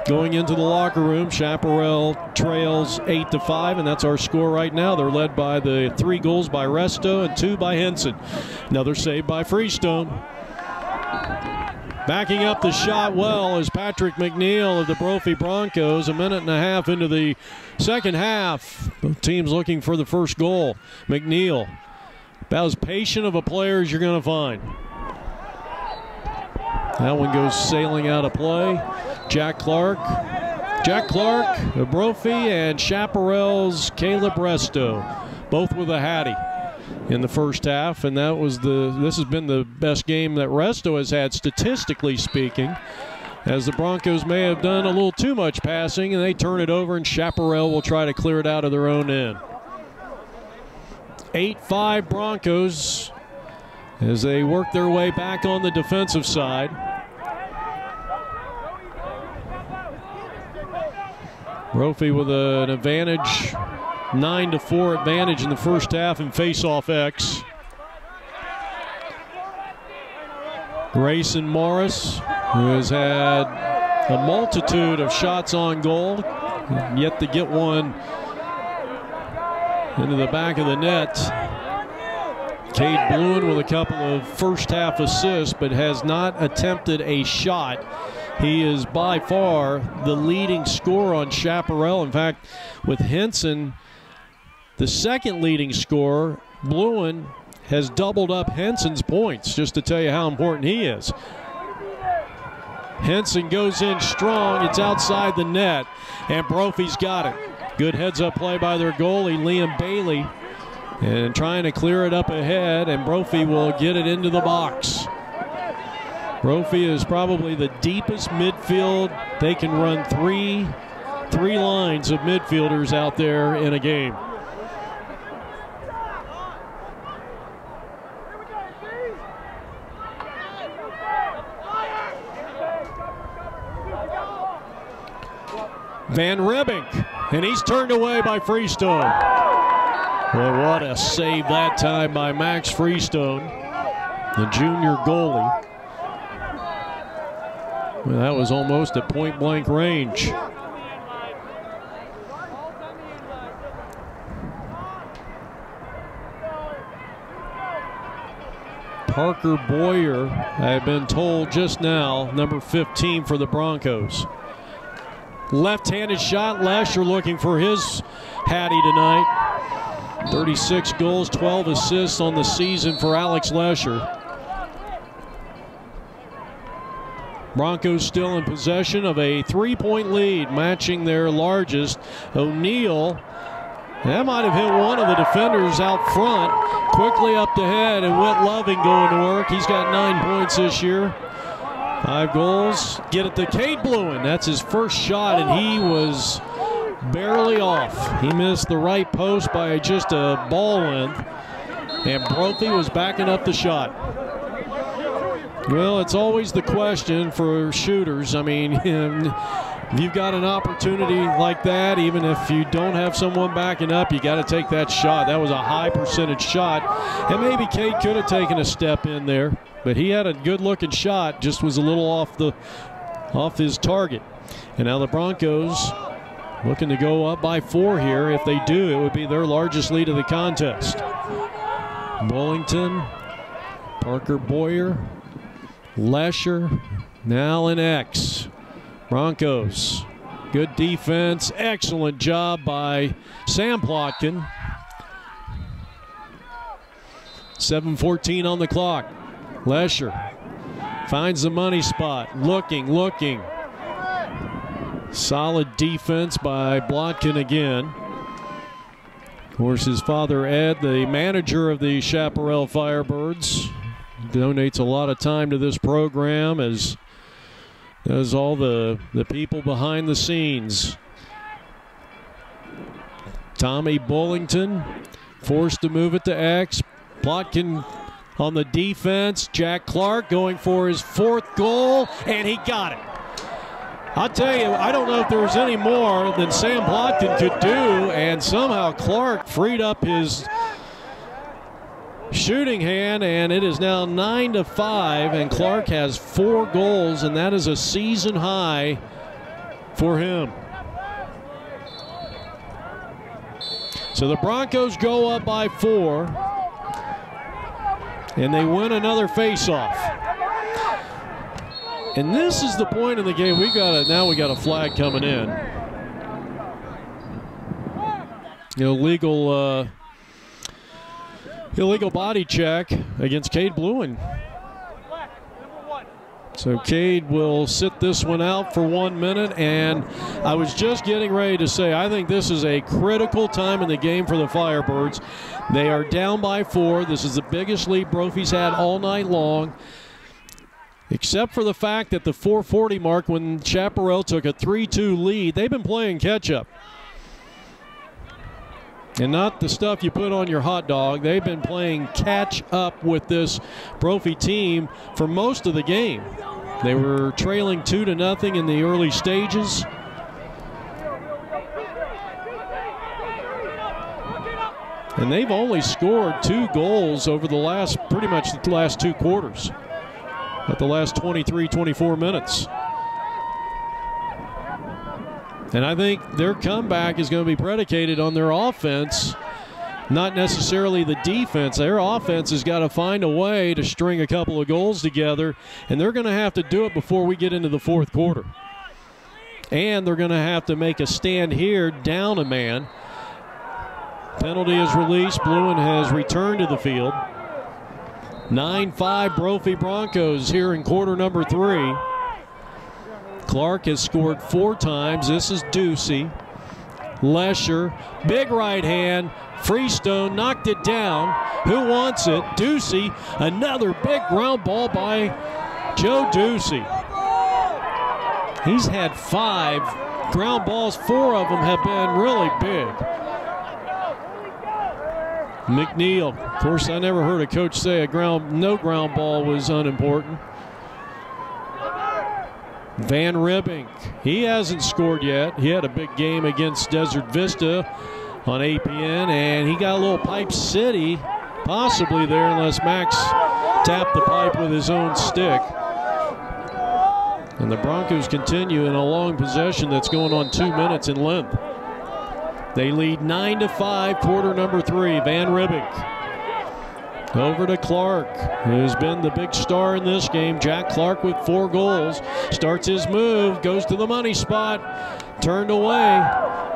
going into the locker room, Chaparral trails 8-5, and that's our score right now. They're led by the 3 goals by Resto and 2 by Henson. Another save by Freestone. Backing up the shot well is Patrick McNeil of the Brophy Broncos. 1.5 minutes into the second half. Both teams looking for the first goal. McNeil, about as patient of a player as you're going to find. That one goes sailing out of play. Jack Clark of Brophy, and Chaparral's Caleb Resto, both with a hattie in the first half, and this has been the best game that Resto has had statistically speaking, as the Broncos may have done a little too much passing, and they turn it over, and Chaparral will try to clear it out of their own end. 8-5 Broncos as they work their way back on the defensive side. Brophy with an advantage, 9-4 advantage in the first half in face-off X. Grayson Morris, who has had a multitude of shots on goal, yet to get one into the back of the net. Cade Bluen with a couple of first-half assists, but has not attempted a shot. He is by far the leading scorer on Chaparral. In fact, with Henson, the second leading scorer, Bluen has doubled up Henson's points, just to tell you how important he is. Henson goes in strong. It's outside the net, and Brophy's got it. Good heads-up play by their goalie, Liam Bailey, and trying to clear it up ahead, and Brophy will get it into the box. Brophy is probably the deepest midfield. They can run three lines of midfielders out there in a game. Van Ribbink, and he's turned away by Freestone. Well, what a save that time by Max Freestone, the junior goalie. Well, that was almost at point-blank range. Parker Boyer, I've been told just now, number 15 for the Broncos. Left-handed shot. Lesher looking for his Hattie tonight. 36 goals, 12 assists on the season for Alex Lesher. Broncos still in possession of a 3-point lead, matching their largest. O'Neal, that might have hit one of the defenders out front. Quickly up the head, and Whit Loving going to work. He's got 9 points this year. 5 goals. Get it to Cade Blewin. That's his first shot, and he was barely off. He missed the right post by just a ball length, and Brophy was backing up the shot. Well, it's always the question for shooters. I mean, if you've got an opportunity like that, even if you don't have someone backing up, you got to take that shot. That was a high percentage shot, and maybe Cade could have taken a step in there, but he had a good-looking shot, just was a little off his target. And now the Broncos looking to go up by 4 here. If they do, it would be their largest lead of the contest. Bullington, Parker Boyer, Lesher, now in X. Broncos, good defense, excellent job by Sam Plotkin. 7:14 on the clock. Lesher finds the money spot, looking. Solid defense by Plotkin again. Of course, his father Ed, the manager of the Chaparral Firebirds, donates a lot of time to this program, as does all the people behind the scenes. Tommy Bullington forced to move it to X. Plotkin on the defense. Jack Clark going for his 4th goal, and he got it. I'll tell you, I don't know if there was any more than Sam Plotkin could do, and somehow Clark freed up his shooting hand, and it is now 9-5, and Clark has 4 goals, and that is a season high for him. So the Broncos go up by 4, and they win another faceoff. And this is the point in the game. Now we got a flag coming in. Illegal body check against Cade Blewin. So Cade will sit this one out for 1 minute, and I was just getting ready to say, I think this is a critical time in the game for the Firebirds. They are down by 4. This is the biggest lead Brophy's had all night long, except for the fact that the 4:40 mark, when Chaparral took a 3-2 lead, they've been playing catch-up. And not the stuff you put on your hot dog. They've been playing catch up with this Brophy team for most of the game. They were trailing 2-0 in the early stages. And they've only scored 2 goals over pretty much the last 2 quarters, at the last 23, 24 minutes. And I think their comeback is going to be predicated on their offense, not necessarily the defense. Their offense has got to find a way to string a couple of goals together, and they're going to have to do it before we get into the 4th quarter. And they're going to have to make a stand here, down a man. Penalty is released. Blewin has returned to the field. 9-5 Brophy Broncos here in quarter number 3. Clark has scored 4 times. This is Ducey. Lesher, big right hand. Freestone knocked it down. Who wants it? Ducey. Another big ground ball by Joe Ducey. He's had 5 ground balls. 4 of them have been really big. McNeil. Of course, I never heard a coach say no ground ball was unimportant. Van Ribbink, he hasn't scored yet. He had a big game against Desert Vista on APN, and he got a little Pipe City possibly there, unless Max tapped the pipe with his own stick. And the Broncos continue in a long possession that's going on 2 minutes in length. They lead 9-5, quarter number 3. Van Ribbink Over to Clark, who's been the big star in this game. Jack Clark with 4 goals. Starts his move, goes to the money spot. Turned away.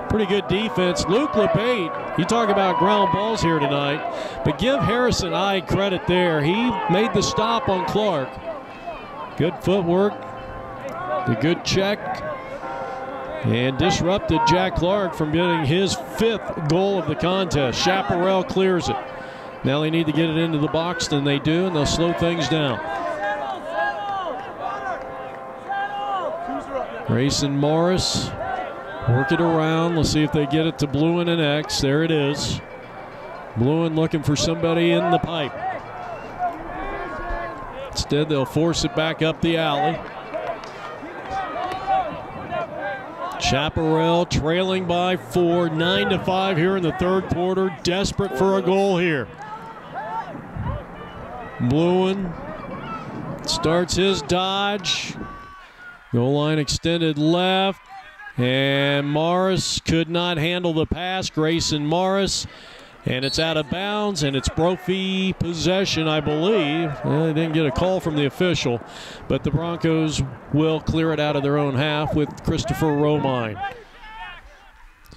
Pretty good defense. Luke LeBate, you talk about ground balls here tonight, but give Harrison Ide credit there. He made the stop on Clark. Good footwork, the good check, and disrupted Jack Clark from getting his 5th goal of the contest. Chaparral clears it. Now they need to get it into the box, and they do, and they'll slow things down. Grayson Morris, work it around. Let's see if they get it to Bluin and X. There it is. Bluin looking for somebody in the pipe. Instead, they'll force it back up the alley. Chaparral trailing by 4, 9-5 here in the 3rd quarter. Desperate for a goal here. Bluin starts his dodge. Goal line extended left. And Morris could not handle the pass. Grayson Morris. And it's out of bounds, and it's Brophy possession, I believe. Well, they didn't get a call from the official, but the Broncos will clear it out of their own half with Christopher Romine.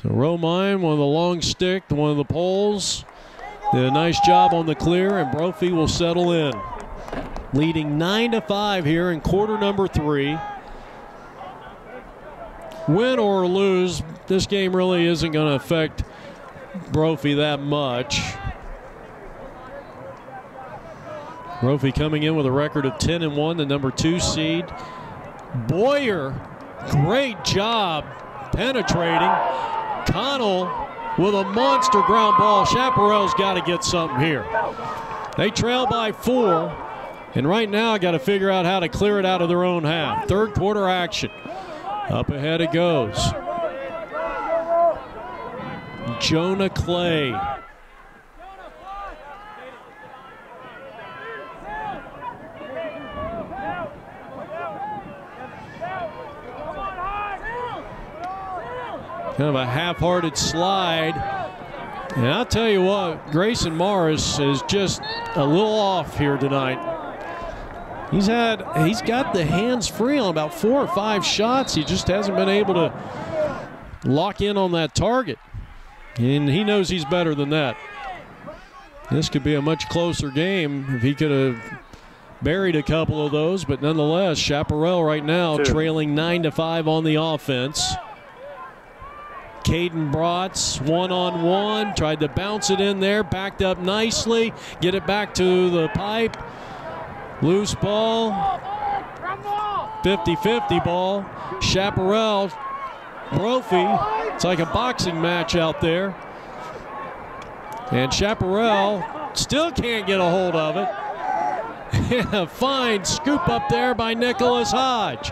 So Romine, one of the long stick, one of the poles, did a nice job on the clear, and Brophy will settle in. Leading 9-5 here in quarter number 3. Win or lose, this game really isn't going to affect Brophy that much. Brophy coming in with a record of 10-1, the number 2 seed. Boyer, great job penetrating. Connell with a monster ground ball. Chaparral's got to get something here. They trail by 4, and right now I got to figure out how to clear it out of their own half. 3rd quarter action. Up ahead it goes. Jonah Clay. Kind of a half-hearted slide. And I'll tell you what, Grayson Morris is just a little off here tonight. He's got the hands free on about 4 or 5 shots. He just hasn't been able to lock in on that target. And he knows he's better than that. This could be a much closer game if he could have buried a couple of those, but nonetheless, Chaparral right now trailing 9-5 on the offense. Caden Bratz, one-on-one, tried to bounce it in there, backed up nicely, get it back to the pipe. Loose ball, 50-50 ball. Chaparral, Brophy. It's like a boxing match out there. And Chaparral still can't get a hold of it. A fine scoop up there by Nicholas Hodge.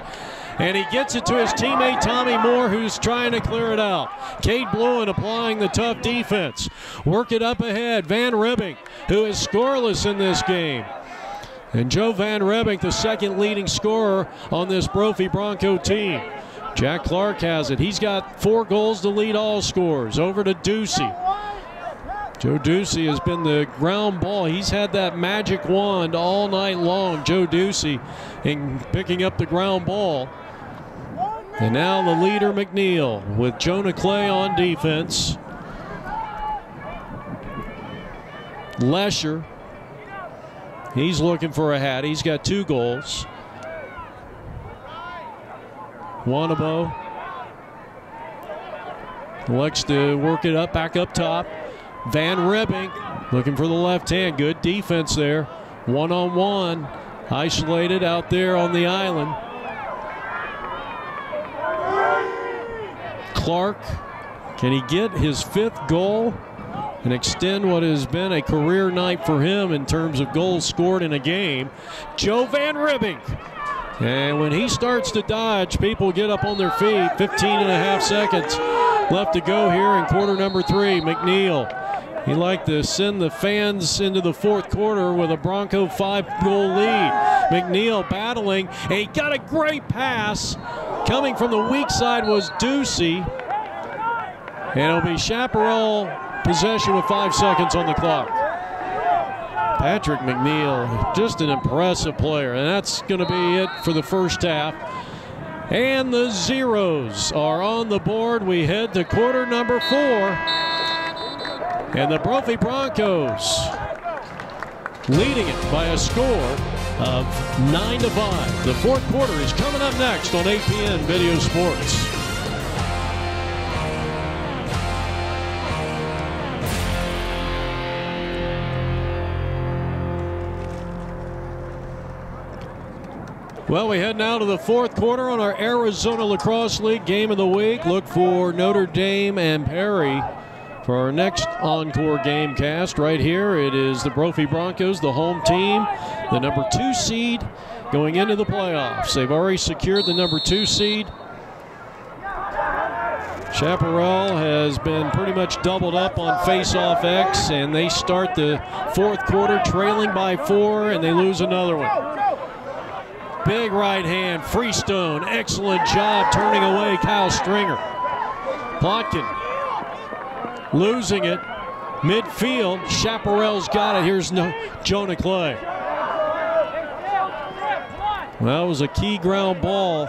And he gets it to his teammate Tommy Moore, who's trying to clear it out. Cade Bluin applying the tough defense. Work it up ahead. Van Ribbing, who is scoreless in this game. And Joe Van Ribbing, the 2nd leading scorer on this Brophy Bronco team. Jack Clark has it. He's got 4 goals to lead all scorers. Over to Ducey. Joe Ducey has been the ground ball. He's had that magic wand all night long, Joe Ducey, in picking up the ground ball. And now the leader, McNeil, with Jonah Clay on defense. Lesher, he's looking for a hat. He's got 2 goals. Wanabo elects to work it up, back up top. Van Ribbing looking for the left hand. Good defense there. One-on-one. Isolated out there on the island. Clark, can he get his 5th goal and extend what has been a career night for him in terms of goals scored in a game? Joe Van Ribbing. And when he starts to dodge, people get up on their feet. 15.5 seconds left to go here in quarter number 3. McNeil, he liked to send the fans into the 4th quarter with a Bronco 5-goal lead. McNeil battling, and he got a great pass. Coming from the weak side was Ducey. And it'll be Chaparral possession with 5 seconds on the clock. Patrick McNeil, just an impressive player. And that's going to be it for the first half. And the zeros are on the board. We head to quarter number 4. And the Brophy Broncos leading it by a score of 9-5. The fourth quarter is coming up next on APN Video Sports. Well, we head now to the fourth quarter on our Arizona Lacrosse League Game of the Week. Look for Notre Dame and Perry for our next encore game cast. Right here, it is the Brophy Broncos, the home team, the number 2 seed going into the playoffs. They've already secured the number 2 seed. Chaparral has been pretty much doubled up on face-off X, and they start the fourth quarter trailing by 4, and they lose another one. Big right hand, Freestone, excellent job turning away Kyle Stringer. Plotkin losing it, midfield, Chaparral's got it, here's Jonah Clay. Well, that was a key ground ball.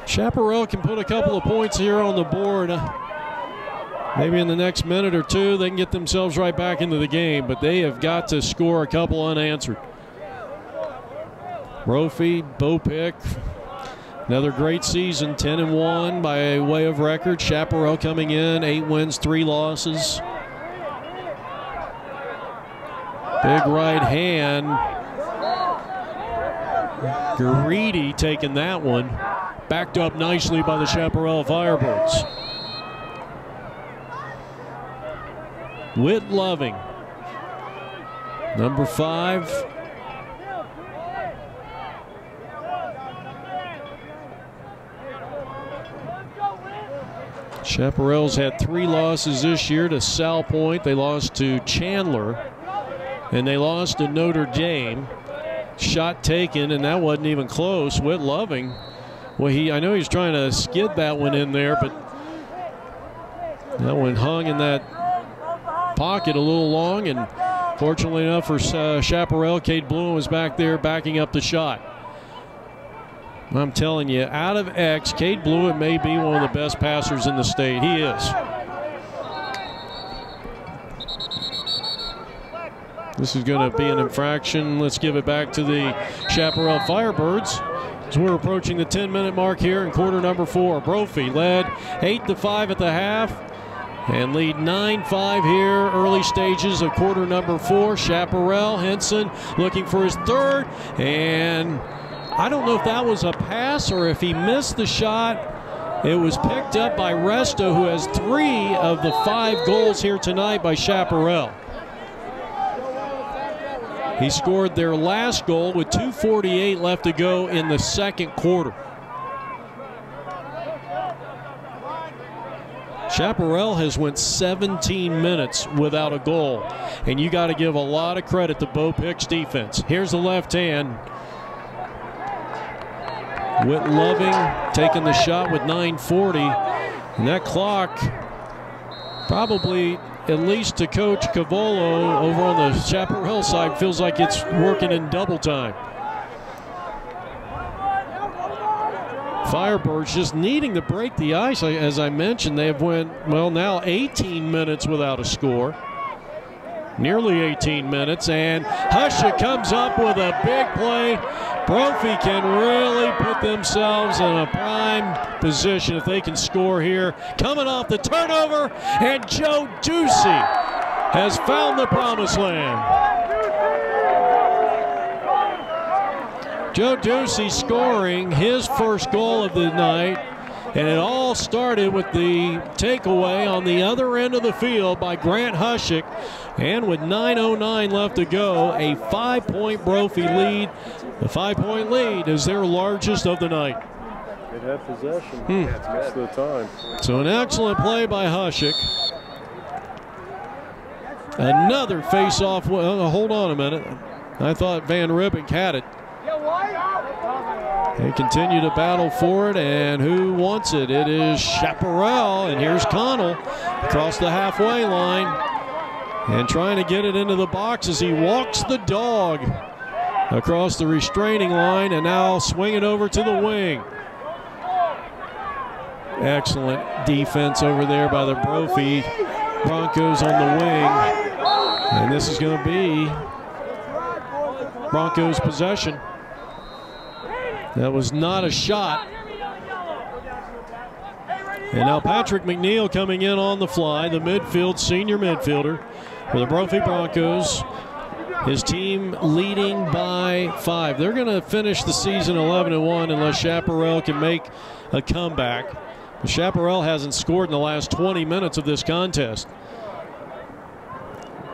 Chaparral can put a couple of points here on the board. Maybe in the next minute or two they can get themselves right back into the game, but they have got to score a couple unanswered. Brophy, Bo Pick, another great season, 10-1 by way of record. Chaparral coming in, 8 wins, 3 losses. Big right hand. Greedy taking that one. Backed up nicely by the Chaparral Firebirds. Whit Loving, number 5. Chaparral's had 3 losses this year to Sal Point. They lost to Chandler, and they lost to Notre Dame. Shot taken, and that wasn't even close. Whit Loving, well, I know he's trying to skid that one in there, but that one hung in that pocket a little long, and fortunately enough for Chaparral, Cade Bloom was back there backing up the shot. I'm telling you, out of X, Cade Blewett may be one of the best passers in the state. He is. This is going to be an infraction. Let's give it back to the Chaparral Firebirds as we're approaching the 10-minute mark here in quarter number 4. Brophy led 8-5 at the half and lead 9-5 here, early stages of quarter number 4. Chaparral, Henson looking for his third, and I don't know if that was a pass or if he missed the shot. It was picked up by Resto, who has 3 of the 5 goals here tonight by Chaparral. He scored their last goal with 2:48 left to go in the second quarter. Chaparral has went 17 minutes without a goal, and you got to give a lot of credit to Bo Pick's defense. Here's the left hand. Whit Loving taking the shot with 9:40, and that clock probably, at least to Coach Cavolo over on the Chaparral side, feels like it's working in double time. Firebirds just needing to break the ice. As I mentioned, they have went, well, now 18 minutes without a score. Nearly 18 minutes, and Husha comes up with a big play. Brophy can really put themselves in a prime position if they can score here. Coming off the turnover, and Joe Ducey has found the promised land. Joe Ducey scoring his first goal of the night, and it all started with the takeaway on the other end of the field by Grant Hushik. And with 9:09 left to go, a 5-point Brophy lead. The 5-point lead is their largest of the night. It had possession most of the time. So an excellent play by Hushik. Another face-off. Well, hold on a minute. I thought Van Ribbeck had it. They continue to battle for it, and who wants it? It is Chaparral, and here's Connell across the halfway line. And trying to get it into the box as he walks the dog across the restraining line, and now swing it over to the wing. Excellent defense over there by the Brophy Broncos on the wing. And this is going to be Broncos possession. That was not a shot. And now Patrick McNeil coming in on the fly, the midfield, senior midfielder for the Brophy Broncos. His team leading by 5. They're going to finish the season 11-1 unless Chaparral can make a comeback. But Chaparral hasn't scored in the last 20 minutes of this contest.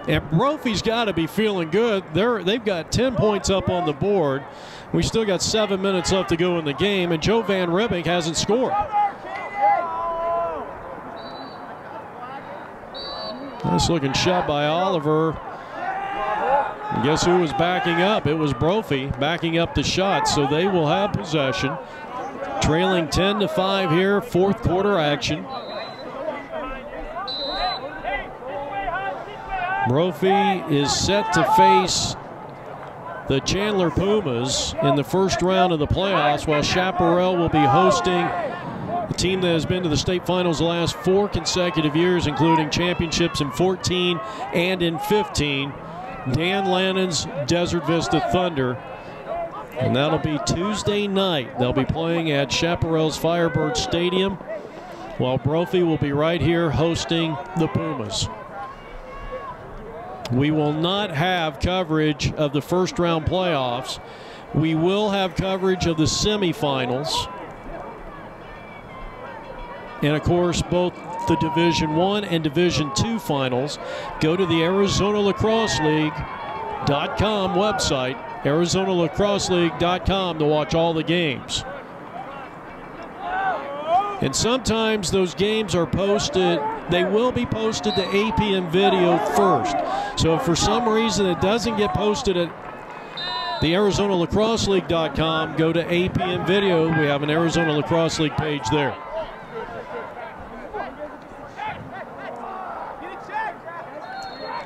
And Brophy's got to be feeling good. They've got 10 points up on the board. We still got 7 minutes left to go in the game, and Joe Van Ribbeck hasn't scored. Nice looking shot by Oliver. And guess who was backing up? It was Brophy backing up the shot, so they will have possession. Trailing 10-5 here, fourth quarter action. Brophy is set to face the Chandler Pumas in the first round of the playoffs, while Chaparral will be hosting a team that has been to the state finals the last 4 consecutive years, including championships in 14 and in 15. Dan Lannon's Desert Vista Thunder. And that'll be Tuesday night. They'll be playing at Chaparral's Firebird Stadium, while Brophy will be right here hosting the Pumas. We will not have coverage of the first round playoffs. We will have coverage of the semifinals. And of course, both the Division I and Division II finals. Go to the ArizonaLacrosseLeague.com website, ArizonaLacrosseLeague.com, to watch all the games. And sometimes those games are posted, they will be posted to APM Video first. So if for some reason it doesn't get posted at the ArizonaLacrosseLeague.com, go to APM Video. We have an Arizona Lacrosse League page there.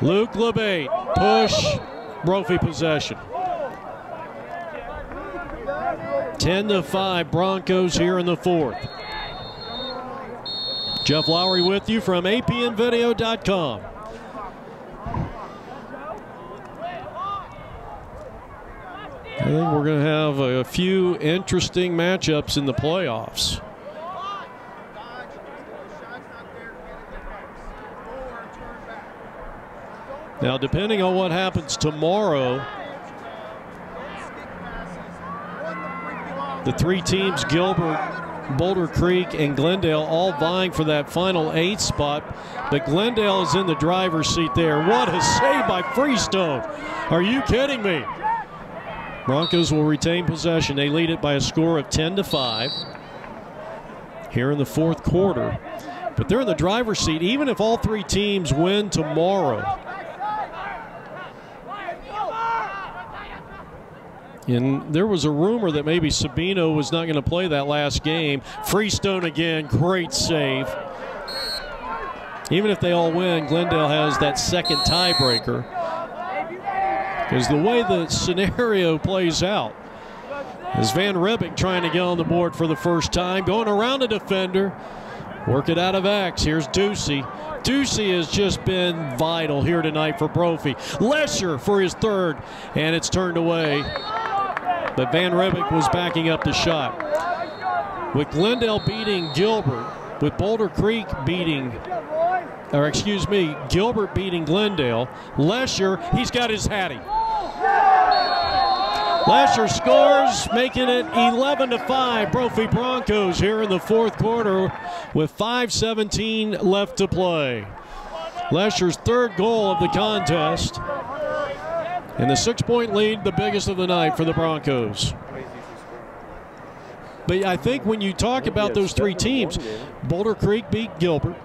Luke LeBate, push, Brophy possession. 10-5 Broncos here in the fourth. Jeff Lowry with you from APNvideo.com. I think we're going to have a few interesting matchups in the playoffs. Now, depending on what happens tomorrow, the 3 teams, Gilbert, Boulder Creek, and Glendale, all vying for that final 8th spot. But Glendale is in the driver's seat there. What a save by Freestone. Are you kidding me? Broncos will retain possession. They lead it by a score of 10-5 here in the fourth quarter. But they're in the driver's seat even if all 3 teams win tomorrow. And there was a rumor that maybe Sabino was not going to play that last game. Freestone again, great save. Even if they all win, Glendale has that second tiebreaker. Because the way the scenario plays out is Van Ribbeck trying to get on the board for the first time, going around a defender, work it out of X. Here's Ducey. Ducey has just been vital here tonight for Brophy. Lesher for his third, and it's turned away. But Van Ribbeck was backing up the shot. With Glendale beating Gilbert, with Boulder Creek beating, or excuse me, Gilbert beating Glendale, Lesher, he's got his hattie. Lesher scores, making it 11-5 Brophy Broncos here in the fourth quarter with 5:17 left to play. Lesher's third goal of the contest. And the 6-point lead, the biggest of the night for the Broncos. But I think when you talk about those 3 teams, Boulder Creek beat Gilbert,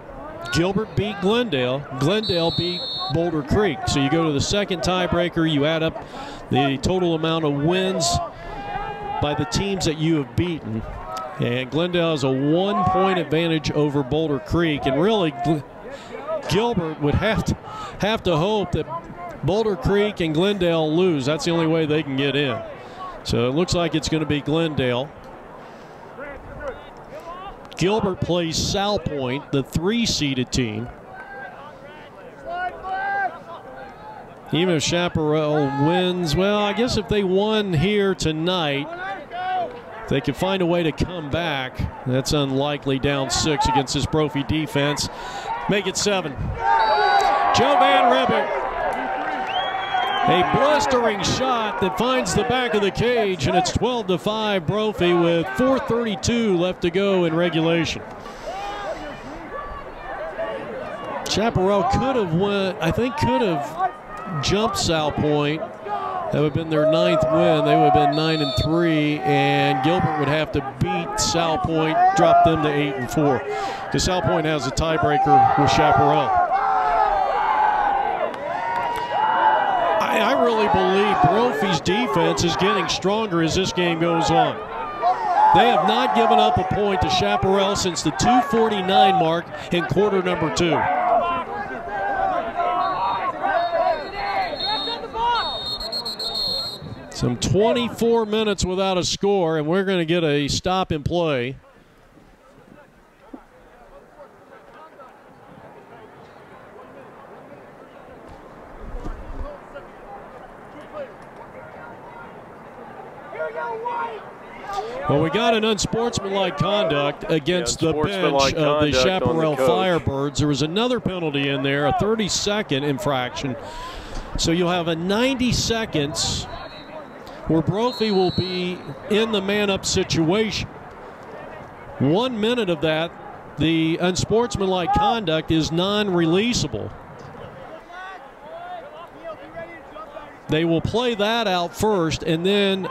Gilbert beat Glendale, Glendale beat Boulder Creek. So you go to the second tiebreaker, you add up the total amount of wins by the teams that you have beaten. And Glendale has a 1-point advantage over Boulder Creek. And really, Gilbert would have to hope that Boulder Creek and Glendale lose. That's the only way they can get in. So it looks like it's going to be Glendale. Gilbert plays Sal Point, the 3-seeded team. Even if Chaparral wins, well, I guess if they won here tonight, they could find a way to come back. That's unlikely, down 6 against this Brophy defense. Make it 7. Joe Van Ribbeck. A blistering shot that finds the back of the cage, and it's 12-5 Brophy with 4:32 left to go in regulation. Chaparral could have jumped Sal Point. That would have been their 9th win. They would have been 9-3, and Gilbert would have to beat Sal Point, drop them to 8-4. Because Sal Point has a tiebreaker with Chaparral. I really believe Brophy's defense is getting stronger as this game goes on. They have not given up a point to Chaparral since the 2:49 mark in quarter number 2. Some 24 minutes without a score, and we're going to get a stop and play. Well, we got an unsportsmanlike conduct against the bench of the Chaparral Firebirds. There was another penalty in there, a 30-second infraction. So you'll have a 90 seconds where Brophy will be in the man-up situation. 1 minute of that, the unsportsmanlike conduct is non-releasable. They will play that out first and then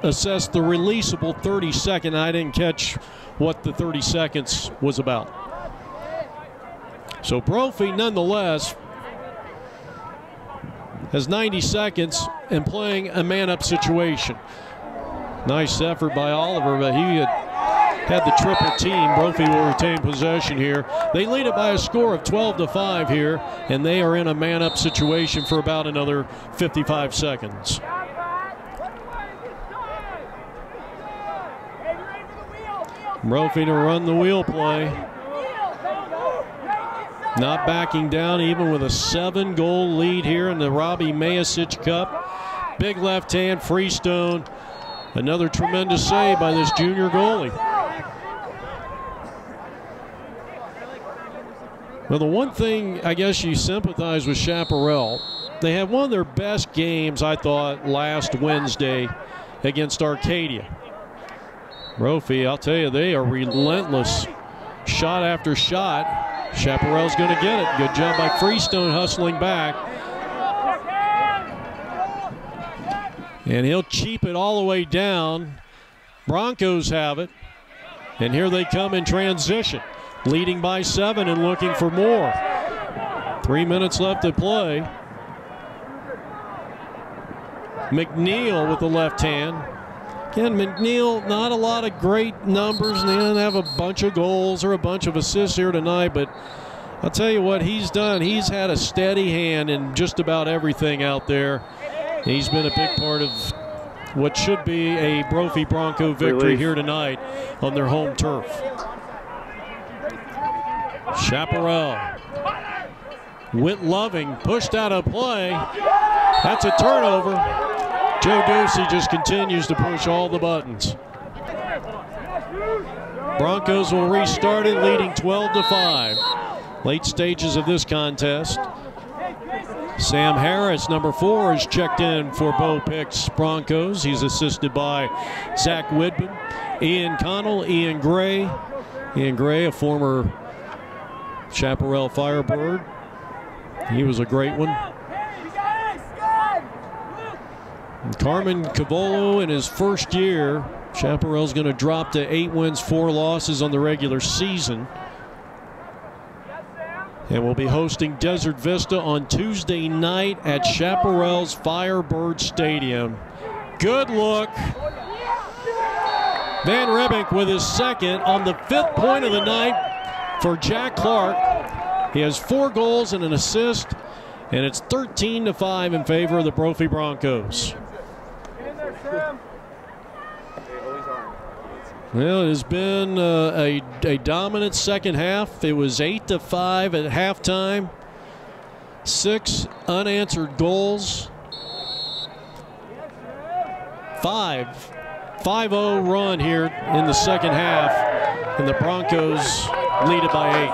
assess the releasable 30-second. I didn't catch what the 30 seconds was about. So Brophy, nonetheless, has 90 seconds and playing a man-up situation. Nice effort by Oliver, but he had the triple team. Brophy will retain possession here. They lead it by a score of 12-5 here, and they are in a man-up situation for about another 55 seconds. Brophy to run the wheel play. Not backing down even with a 7-goal lead here in the Robbie Mayasich Cup. Big left hand, Freestone. Another tremendous save by this junior goalie. Well, the one thing I guess you sympathize with Chaparral, they had one of their best games, I thought, last Wednesday against Arcadia. Brophy, I'll tell you, they are relentless. Shot after shot. Chaparral's going to get it. Good job by Freestone hustling back. And he'll cheap it all the way down. Broncos have it. And here they come in transition. Leading by 7 and looking for more. 3 minutes left to play. McNeil with the left hand. Again, McNeil, not a lot of great numbers, and they didn't have a bunch of goals or a bunch of assists here tonight, but I'll tell you what he's done. He's had a steady hand in just about everything out there. He's been a big part of what should be a Brophy Bronco victory here tonight on their home turf. Chaparral. Whit Loving pushed out of play. That's a turnover. Joe Ducey just continues to push all the buttons. Broncos will restart it, leading 12-5. Late stages of this contest. Sam Harris, number 4, is checked in for Bo Pick's Broncos. He's assisted by Zach Whitman, Ian Connell, Ian Gray. Ian Gray, a former Chaparral Firebird. He was a great one. And Carmen Cavolo in his first year. Chaparral's going to drop to 8 wins, 4 losses on the regular season. And we'll be hosting Desert Vista on Tuesday night at Chaparral's Firebird Stadium. Good look. Van Ribbeck with his second on the 5th point of the night for Jack Clark. He has 4 goals and an assist, and it's 13-5 in favor of the Brophy Broncos. Well, it has been a dominant second half. It was 8-5 at halftime. 6 unanswered goals. 5-0 run here in the second half, and the Broncos lead it by 8.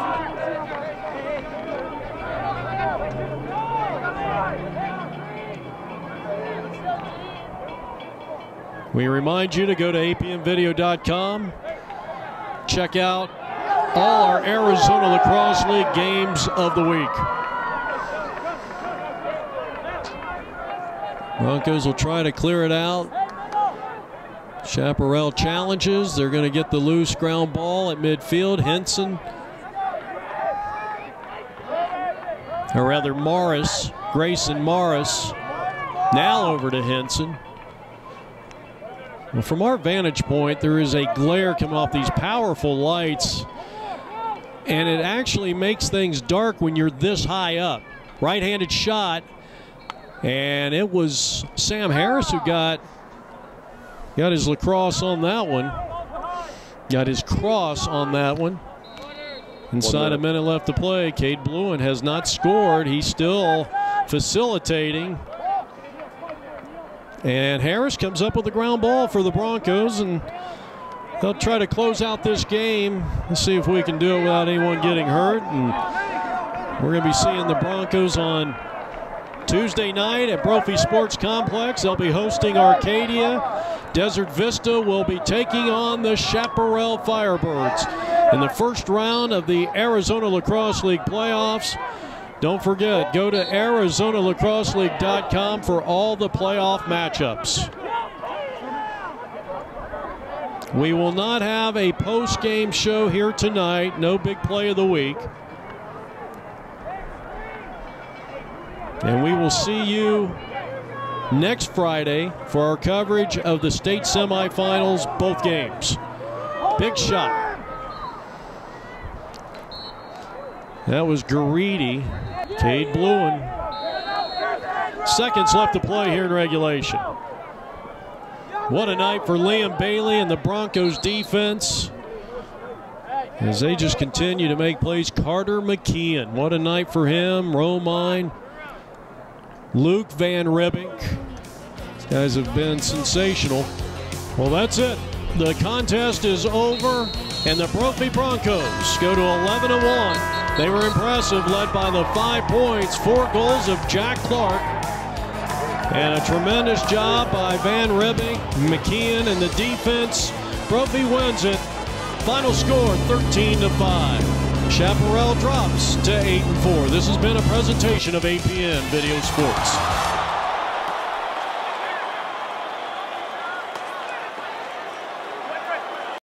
We remind you to go to apnvideo.com. Check out all our Arizona Lacrosse League games of the week. Broncos will try to clear it out. Chaparral challenges. They're going to get the loose ground ball at midfield. Henson, or rather Morris, Grayson Morris, now over to Henson. Well, from our vantage point, there is a glare coming off these powerful lights, and it actually makes things dark when you're this high up. Right-handed shot, and it was Sam Harris who got his lacrosse on that one. Got his cross on that one. Inside a minute left to play. Cade Bluin has not scored. He's still facilitating. And Harris comes up with the ground ball for the Broncos, and they'll try to close out this game. Let's see if we can do it without anyone getting hurt. And we're going to be seeing the Broncos on Tuesday night at Brophy Sports Complex. They'll be hosting Arcadia. Desert Vista will be taking on the Chaparral Firebirds in the first round of the Arizona Lacrosse League playoffs. Don't forget, go to ArizonaLacrosseLeague.com for all the playoff matchups. We will not have a post-game show here tonight. No big play of the week. And we will see you next Friday for our coverage of the state semifinals, both games. Big shot. That was Garidi. Cade Bluin. Seconds left to play here in regulation. What a night for Liam Bailey and the Broncos defense as they just continue to make plays. Carter McKeon, what a night for him. Romine, Luke Van Ribbink. These guys have been sensational. Well, that's it. The contest is over, and the Brophy Broncos go to 11-1. They were impressive, led by the 5 points, 4 goals of Jack Clark, and a tremendous job by Van Ribbink, McKeon, and the defense. Brophy wins it. Final score 13-5. Chaparral drops to 8-4. This has been a presentation of APN Video Sports.